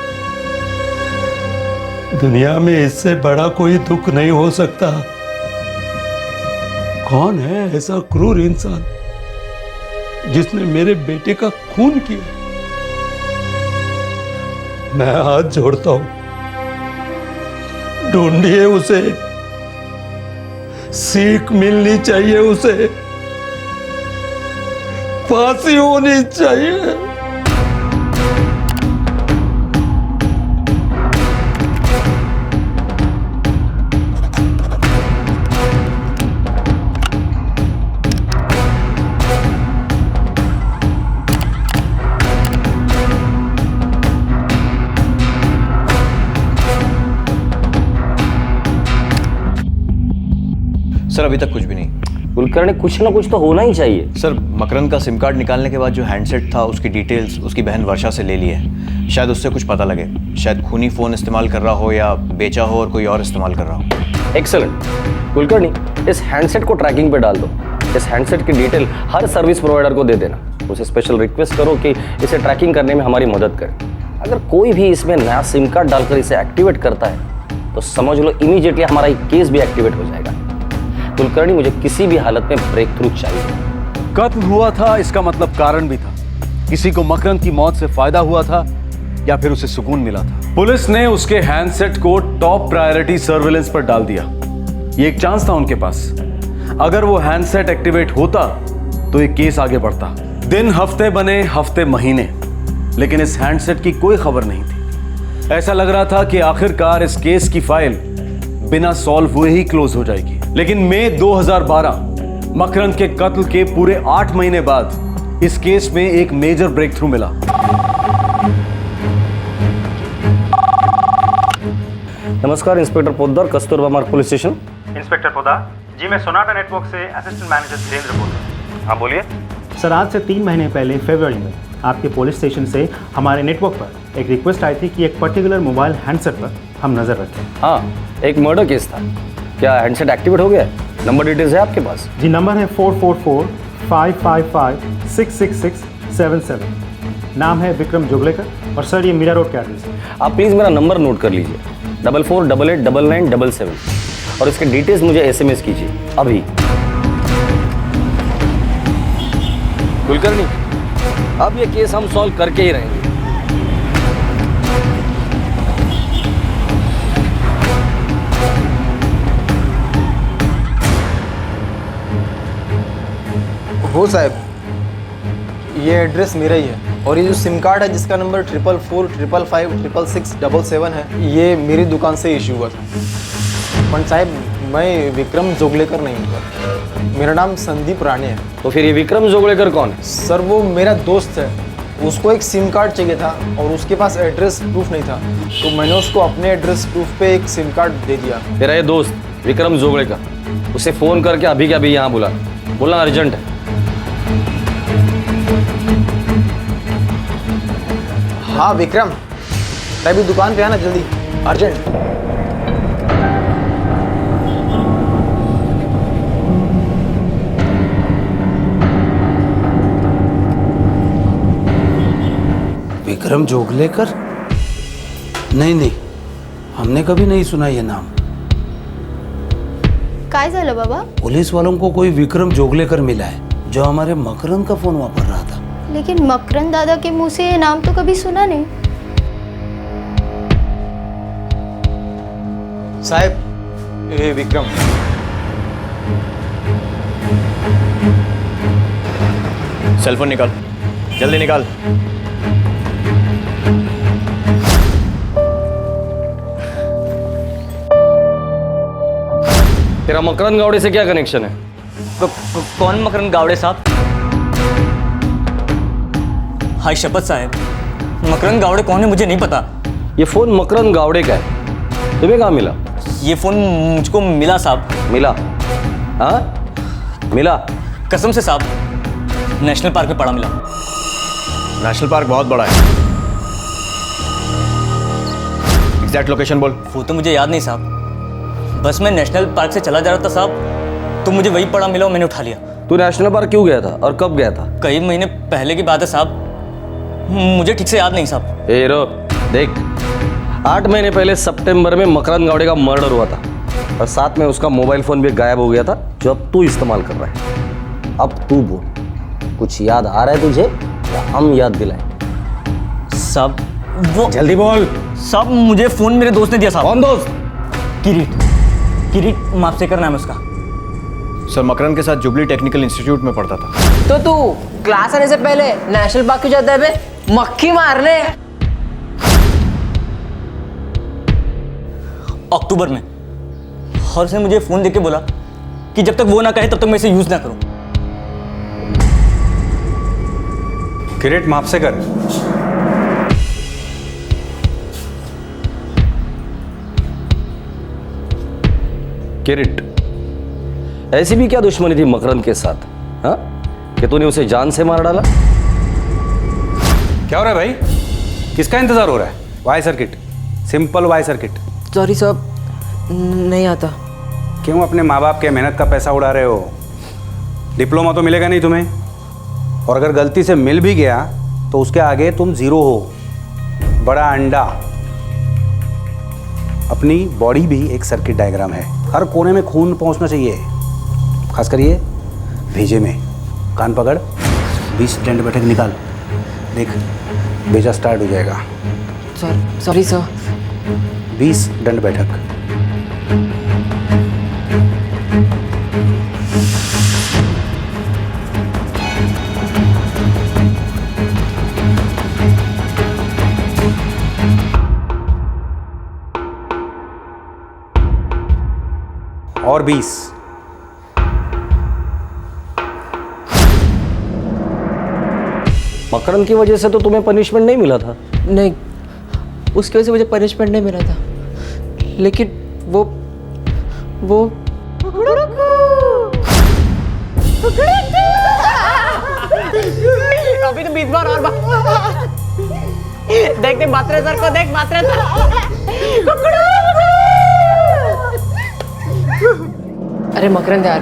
S13: दुनिया में इससे बड़ा कोई दुख नहीं हो सकता। कौन है ऐसा क्रूर इंसान जिसने मेरे बेटे का खून किया? मैं हाथ जोड़ता हूं, ढूंढिए उसे, सीख मिलनी चाहिए उसे, फांसी होनी चाहिए।
S4: सर अभी तक कुछ भी नहीं।
S7: कुलकर्णी, कुछ ना कुछ तो होना ही चाहिए।
S4: सर मकरंद का सिम कार्ड निकालने के बाद जो हैंडसेट था उसकी डिटेल्स उसकी बहन वर्षा से ले ली है। शायद उससे कुछ पता लगे, शायद खूनी फ़ोन इस्तेमाल कर रहा हो या बेचा हो और कोई और इस्तेमाल कर रहा हो।
S7: एक्सेलेंट कुलकर्णी, इस हैंडसेट को ट्रैकिंग पे डाल दो। इस हैंडसेट की डिटेल हर सर्विस प्रोवाइडर को दे देना। उसे स्पेशल रिक्वेस्ट करो कि इसे ट्रैकिंग करने में हमारी मदद करे। अगर कोई भी इसमें नया सिम कार्ड डालकर इसे एक्टिवेट करता है तो समझ लो इमीडिएटली हमारा ये केस भी एक्टिवेट हो जाएगा। कुलकर्णी, मुझे किसी भी हालत में ब्रेक थ्रू चाहिए।
S4: कत्ल हुआ था, इसका मतलब कारण भी था। किसी को मकरंद की मौत से फायदा हुआ था या फिर उसे सुकून मिला था। पुलिस ने उसके हैंडसेट को टॉप प्रायोरिटी सर्विलेंस पर डाल दिया। ये एक चांस था उनके पास। अगर वो हैंडसेट एक्टिवेट होता तो ये केस आगे बढ़ता। दिन हफ्ते बने, हफ्ते महीने, लेकिन इस हैंडसेट की कोई खबर नहीं थी। ऐसा लग रहा था कि आखिरकार इस केस की फाइल बिना सॉल्व हुए ही क्लोज हो जाएगी। लेकिन मई 2012 मकरंद के कत्ल के पूरे 8 महीने बाद इस केस में एक मेजर ब्रेक थ्रू मिला।
S7: नमस्कार इंस्पेक्टर पोद्दार, कस्तूरबा मार्ग पुलिस स्टेशन।
S20: इंस्पेक्टर पोद्दार जी, मैं सोनाटा नेटवर्क से असिस्टेंट मैनेजर धीरेन्द्र बोल रहा हूँ। हाँ बोलिए।
S18: सर, आज से 3 महीने पहले फरवरी में आपके पुलिस स्टेशन से हमारे नेटवर्क पर एक रिक्वेस्ट आई थी कि एक पर्टिकुलर मोबाइल हैंडसेट पर हम नज़र रखें।
S7: हाँ, एक मर्डर केस था। क्या हैंडसेट एक्टिवेट हो गया? नंबर डिटेल्स है आपके पास?
S18: जी, नंबर है 444-555-66677। नाम है विक्रम जोगलेकर और सर ये मीरा रोड का एड्रेस है।
S7: आप प्लीज़ मेरा नंबर नोट कर लीजिए, 44889997 और इसके डिटेल्स मुझे SMS कीजिए अभी। कुलकर्णी, अब ये केस हम सॉल्व करके ही रहेंगे।
S6: हो साहब, ये एड्रेस मेरा ही है और ये जो सिम कार्ड है जिसका नंबर 4445556677 है, ये मेरी दुकान से इशू हुआ था। पर साहब, मैं विक्रम जोगलेकर नहीं हूँ, मेरा नाम संदीप राणे है।
S7: तो फिर ये विक्रम जोगलेकर कौन है?
S6: सर, वो मेरा दोस्त है। उसको एक सिम कार्ड चाहिए था और उसके पास एड्रेस प्रूफ नहीं था, तो मैंने उसको अपने एड्रेस प्रूफ पे एक सिम कार्ड दे दिया।
S7: तेरा ये दोस्त विक्रम जोगलेकर, उसे फ़ोन करके अभी के अभी यहाँ बुला, बोलना अर्जेंट है।
S6: हाँ विक्रम, अभी दुकान पे आना जल्दी, अर्जेंट।
S21: विक्रम जोगलेकर? नहीं, हमने कभी नहीं सुना ये नाम।
S16: काय झालं बाबा?
S21: पुलिस वालों को कोई विक्रम जोगलेकर मिला है जो हमारे मकरंद का फोन वापर रहा था।
S16: लेकिन मकरंद दादा के मुंह से ये नाम तो कभी सुना नहीं।
S6: साहब, ये विक्रम।
S4: सेलफोन निकाल, जल्दी निकाल।
S7: तेरा मकरंद गावड़े से क्या कनेक्शन है?
S9: कौन मकरंद गावड़े साहब? हाय शपथ साहब, मकरंद गावड़े कौन है मुझे नहीं पता।
S4: ये फोन मकरंद गावड़े का है, तुम्हें कहाँ मिला?
S9: ये फोन मुझको मिला साहब।
S4: मिला? हाँ मिला?
S9: कसम से साहब, नेशनल पार्क में पड़ा मिला।
S4: नेशनल पार्क बहुत बड़ा है, एग्जैक्ट लोकेशन बोल।
S9: वो तो मुझे याद नहीं साहब, बस मैं नेशनल पार्क से चला जा रहा था साहब, तो मुझे वही पड़ा मिला और मैंने उठा लिया।
S4: तू नेशनल पार्क क्यों गया था और कब गया था?
S9: कई महीने पहले की बात है साहब, मुझे ठीक से याद नहीं साहब।
S4: ए रो देख, 8 महीने पहले सितंबर में मकरंद गावड़े का मर्डर हुआ था और साथ में उसका मोबाइल फोन भी गायब हो गया था जो अब तू इस्तेमाल कर रहा है। अब तू बोल, कुछ याद आ रहा है तुझे या हम याद दिलाएं?
S9: साहब वो
S4: जल्दी बोल।
S9: साहब मुझे फोन मेरे दोस्त ने दिया साहब।
S4: कौन दोस्त?
S9: किरीट मापसेकर नाम है उसका।
S4: सर मकरंद के साथ जुबली टेक्निकल इंस्टीट्यूट में पढ़ता था।
S11: तो तू क्लास आने से पहले नेशनल पार्क क्यों जाता है बे? मक्खी मारने।
S9: अक्टूबर में, और उसने मुझे फोन देके बोला कि जब तक वो ना कहे तब तक मैं इसे यूज ना करूं।
S17: किरीट मापसेकर,
S4: किरीट, ऐसी भी क्या दुश्मनी थी मकरंद के साथ, हाँ, कि तूने उसे जान से मार डाला?
S17: क्या हो रहा है भाई? किसका इंतजार हो रहा है? Y circuit, simple Y circuit.
S11: Sorry साहब, नहीं आता।
S17: क्यों अपने माँ बाप के मेहनत का पैसा उड़ा रहे हो? डिप्लोमा तो मिलेगा नहीं तुम्हें, और अगर गलती से मिल भी गया तो उसके आगे तुम जीरो हो, बड़ा अंडा। अपनी बॉडी भी एक सर्किट डायग्राम है, हर कोने में खून पहुंचना चाहिए, खास कर ये भेजे में। कान पकड़, 20 दंड बैठक निकाल, देख भेजा स्टार्ट हो जाएगा।
S11: Sorry sir.
S17: 20 दंड बैठक। और 20।
S4: मकरंद की वजह से तो तुम्हें पनिशमेंट नहीं मिला था?
S11: नहीं, उसकी वजह से मुझे पनिशमेंट नहीं मिला था, लेकिन वो अभी तो 20 बार और देख मात्रे सर को, देख मात्रे सर। अरे मकरंद यार,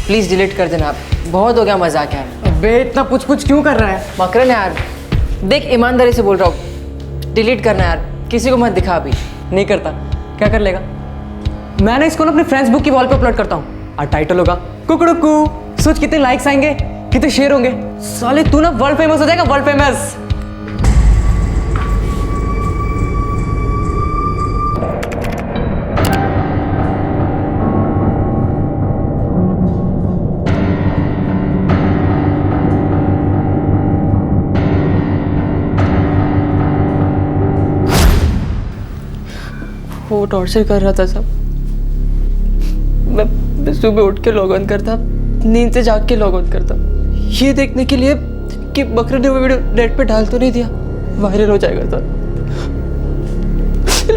S11: प्लीज डिलीट कर देना, आप बहुत हो गया मजाक यार। अबे इतना पूछ क्यों कर रहा है? मकरंद यार देख, ईमानदारी से बोल रहा हूँ, डिलीट करना यार, किसी को मत दिखा अभी। नहीं करता, क्या कर लेगा? मैं ना इसको ना अपने फ्रेंड्स बुक की वॉल पे अपलोड करता हूँ और टाइटल होगा कुकड़ुकू। सोच कितने लाइक्स आएंगे, कितने शेयर होंगे। साले तू ना वर्ल्ड फेमस हो जाएगा, वर्ल्ड फेमस। वो टॉर्चर कर रहा था सब। मैं सुबह उठ के लॉग ऑन करता, नींद से जाग के लॉग ऑन करता, ये देखने के लिए कि मकरंद ने वो वीडियो नेट पे डाल तो नहीं दिया, वायरल हो जाएगा सर,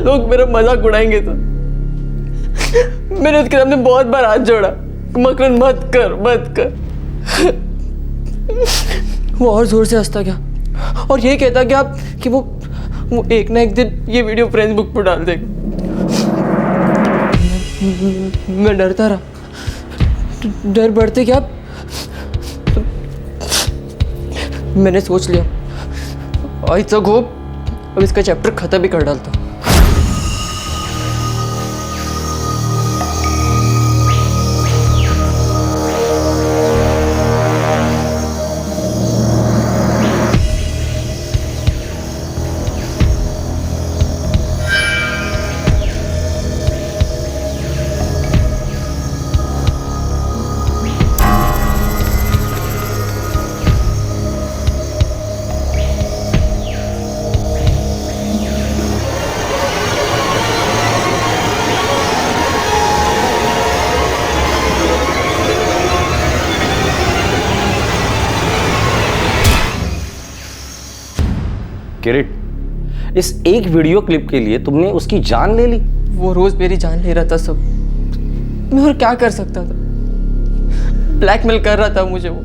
S11: लोग मेरा मजाक उड़ाएंगे तो। मैंने उसके सामने बहुत बार हाथ जोड़ा, मकरंद मत कर। वो और जोर से हंसता गया और ये कहता गया कि वो एक ना एक दिन ये वीडियो फ्रेंड्स बुक पर डाल देगा। मैं डरता रहा, डर बढ़ते क्या, मैंने सोच लिया आज तक हो, अब इसका चैप्टर खत्म भी कर डालता।
S4: किरीट, इस एक वीडियो क्लिप के लिए तुमने उसकी जान ले ली?
S11: वो रोज मेरी जान ले रहा था सब, मैं और क्या कर सकता था? ब्लैकमेल कर रहा था मुझे वो,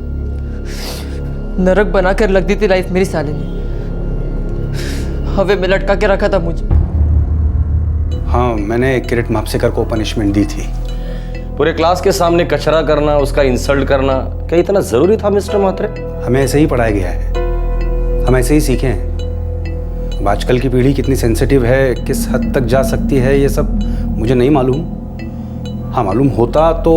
S11: नरक बनाकर लग दी थी लाइफ मेरी साले ने, हवे में लटका के रखा था मुझे।
S17: हाँ, मैंने किरीट मापसेकर को पनिशमेंट दी थी।
S4: पूरे क्लास के सामने कचरा करना, उसका इंसल्ट करना क्या इतना जरूरी था मिस्टर म्हात्रे?
S17: हमें ऐसे ही पढ़ाया गया है, हम ऐसे ही सीखे हैं। अब आजकल की पीढ़ी कितनी सेंसिटिव है, किस हद तक जा सकती है, ये सब मुझे नहीं मालूम। हाँ, मालूम होता तो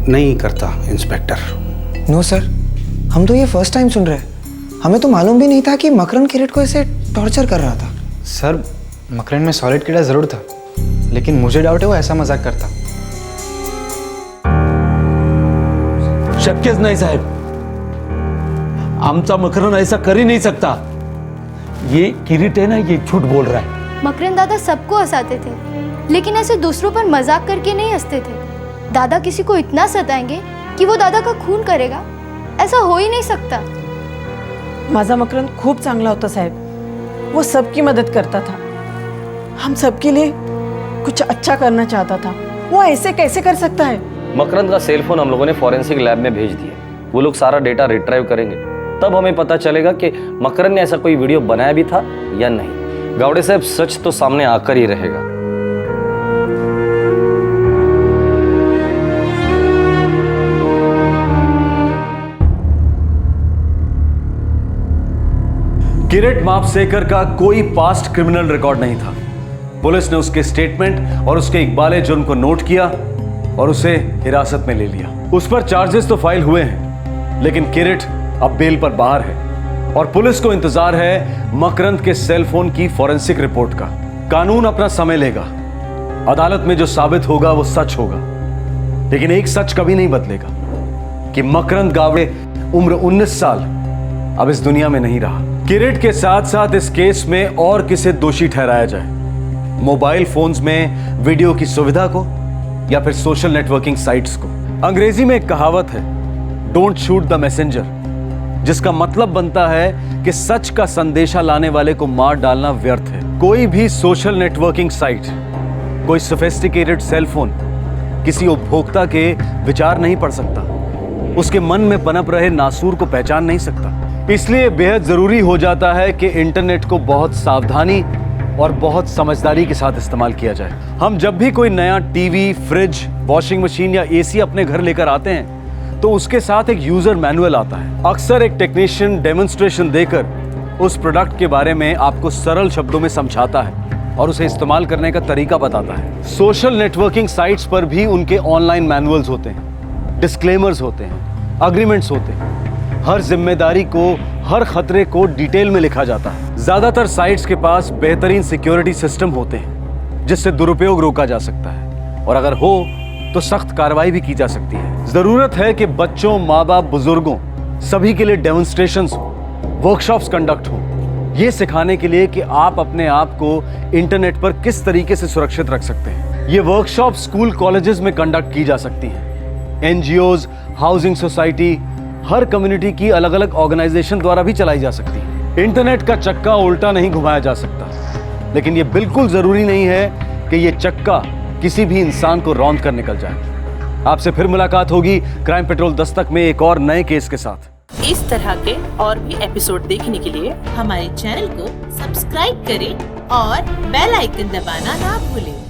S17: नहीं करता इंस्पेक्टर।
S6: नो सर, हम तो ये फर्स्ट टाइम सुन रहे हैं। हमें तो मालूम भी नहीं था कि मकरंद किरीट को ऐसे टॉर्चर कर रहा था।
S10: सर, मकरंद में सॉलिड कीड़ा जरूर था, लेकिन मुझे डाउट है वो ऐसा मजाक करता।
S21: शक्यच नाही साहेब, आमचा मकरंद ऐसा कर ही नहीं सकता। ये किरीट है ना, ये झूठ बोल रहा है।
S16: मकरंद दादा सबको हंसाते थे, लेकिन ऐसे दूसरों पर मजाक करके नहीं हंसते थे। दादा किसी को इतना सताएंगे कि वो दादा का खून करेगा, ऐसा हो ही नहीं सकता।
S12: माझा मकरंद खूप चांगला होता साहेब, वो सबकी मदद करता था, हम सबके लिए कुछ अच्छा करना चाहता था। वो ऐसे कैसे कर सकता है?
S4: मकरंद का सेलफोन हम लोगों ने फॉरेंसिक लैब में भेज दिया, वो लोग सारा डेटा रिट्राइव करेंगे, तब हमें पता चलेगा कि मकरंद ने ऐसा कोई वीडियो बनाया भी था या नहीं। गावड़े साहब, सच तो सामने आकर ही रहेगा। किरीट मापसेकर का कोई पास्ट क्रिमिनल रिकॉर्ड नहीं था। पुलिस ने उसके स्टेटमेंट और उसके इकबाले जुर्म को नोट किया और उसे हिरासत में ले लिया। उस पर चार्जेस तो फाइल हुए हैं, लेकिन किरीट अब बेल पर बाहर है और पुलिस को इंतजार है मकरंद के सेल फोन की फॉरेंसिक रिपोर्ट का। कानून अपना समय लेगा, अदालत में जो साबित होगा वो सच होगा, लेकिन एक सच कभी नहीं बदलेगा कि मकरंद गावड़े उम्र 19 साल अब इस दुनिया में नहीं रहा। किरीट के साथ साथ इस केस में और किसे दोषी ठहराया जाए, मोबाइल फोन्स में वीडियो की सुविधा को या फिर सोशल नेटवर्किंग साइट्स को। अंग्रेजी में एक कहावत है, डोंट शूट द मैसेंजर, जिसका मतलब बनता है कि सच का संदेशा लाने वाले को मार डालना व्यर्थ है। कोई भी सोशल नेटवर्किंग साइट, कोई सोफिस्टिकेटेड सेलफोन किसी उपभोक्ता के विचार नहीं पढ़ सकता, उसके मन में पनप रहे नासूर को पहचान नहीं सकता। इसलिए बेहद जरूरी हो जाता है कि इंटरनेट को बहुत सावधानी और बहुत समझदारी के साथ इस्तेमाल किया जाए। हम जब भी कोई नया टीवी, फ्रिज, वॉशिंग मशीन या एसी अपने घर लेकर आते हैं तो उसके साथ एक यूजर मैनुअल आता है। अक्सर एक टेक्नीशियन डेमोन्स्ट्रेशन देकर उस प्रोडक्ट के बारे में आपको सरल शब्दों में समझाता है और उसे इस्तेमाल करने का तरीका बताता है। सोशल नेटवर्किंग साइट्स पर भी उनके ऑनलाइन मैनुअल्स होते हैं, डिस्क्लेमर्स होते हैं, अग्रीमेंट्स होते हैं। हर जिम्मेदारी को, हर खतरे को डिटेल में लिखा जाता है। ज्यादातर साइट्स के पास बेहतरीन सिक्योरिटी सिस्टम होते हैं जिससे दुरुपयोग रोका जा सकता है और अगर हो तो सख्त कार्रवाई भी की जा सकती है। जरूरत है कि बच्चों, माँ बाप, बुजुर्गों सभी के लिए डेमोन्स्ट्रेशंस हो, वर्कशॉप्स कंडक्ट हो, ये सिखाने के लिए कि आप अपने आप को इंटरनेट पर किस तरीके से सुरक्षित रख सकते हैं। ये वर्कशॉप स्कूल, कॉलेजेस में कंडक्ट की जा सकती हैं। एनजीओज, हाउसिंग सोसाइटी, हर कम्युनिटी की अलग अलग ऑर्गेनाइजेशन द्वारा भी चलाई जा सकती है। इंटरनेट का चक्का उल्टा नहीं घुमाया जा सकता, लेकिन यह बिल्कुल जरूरी नहीं है कि यह चक्का किसी भी इंसान को रौंद कर निकल जाए। आपसे फिर मुलाकात होगी क्राइम पेट्रोल दस्तक में एक और नए केस के साथ।
S22: इस तरह के और भी एपिसोड देखने के लिए हमारे चैनल को सब्सक्राइब करें और बेल आइकन दबाना ना भूलें।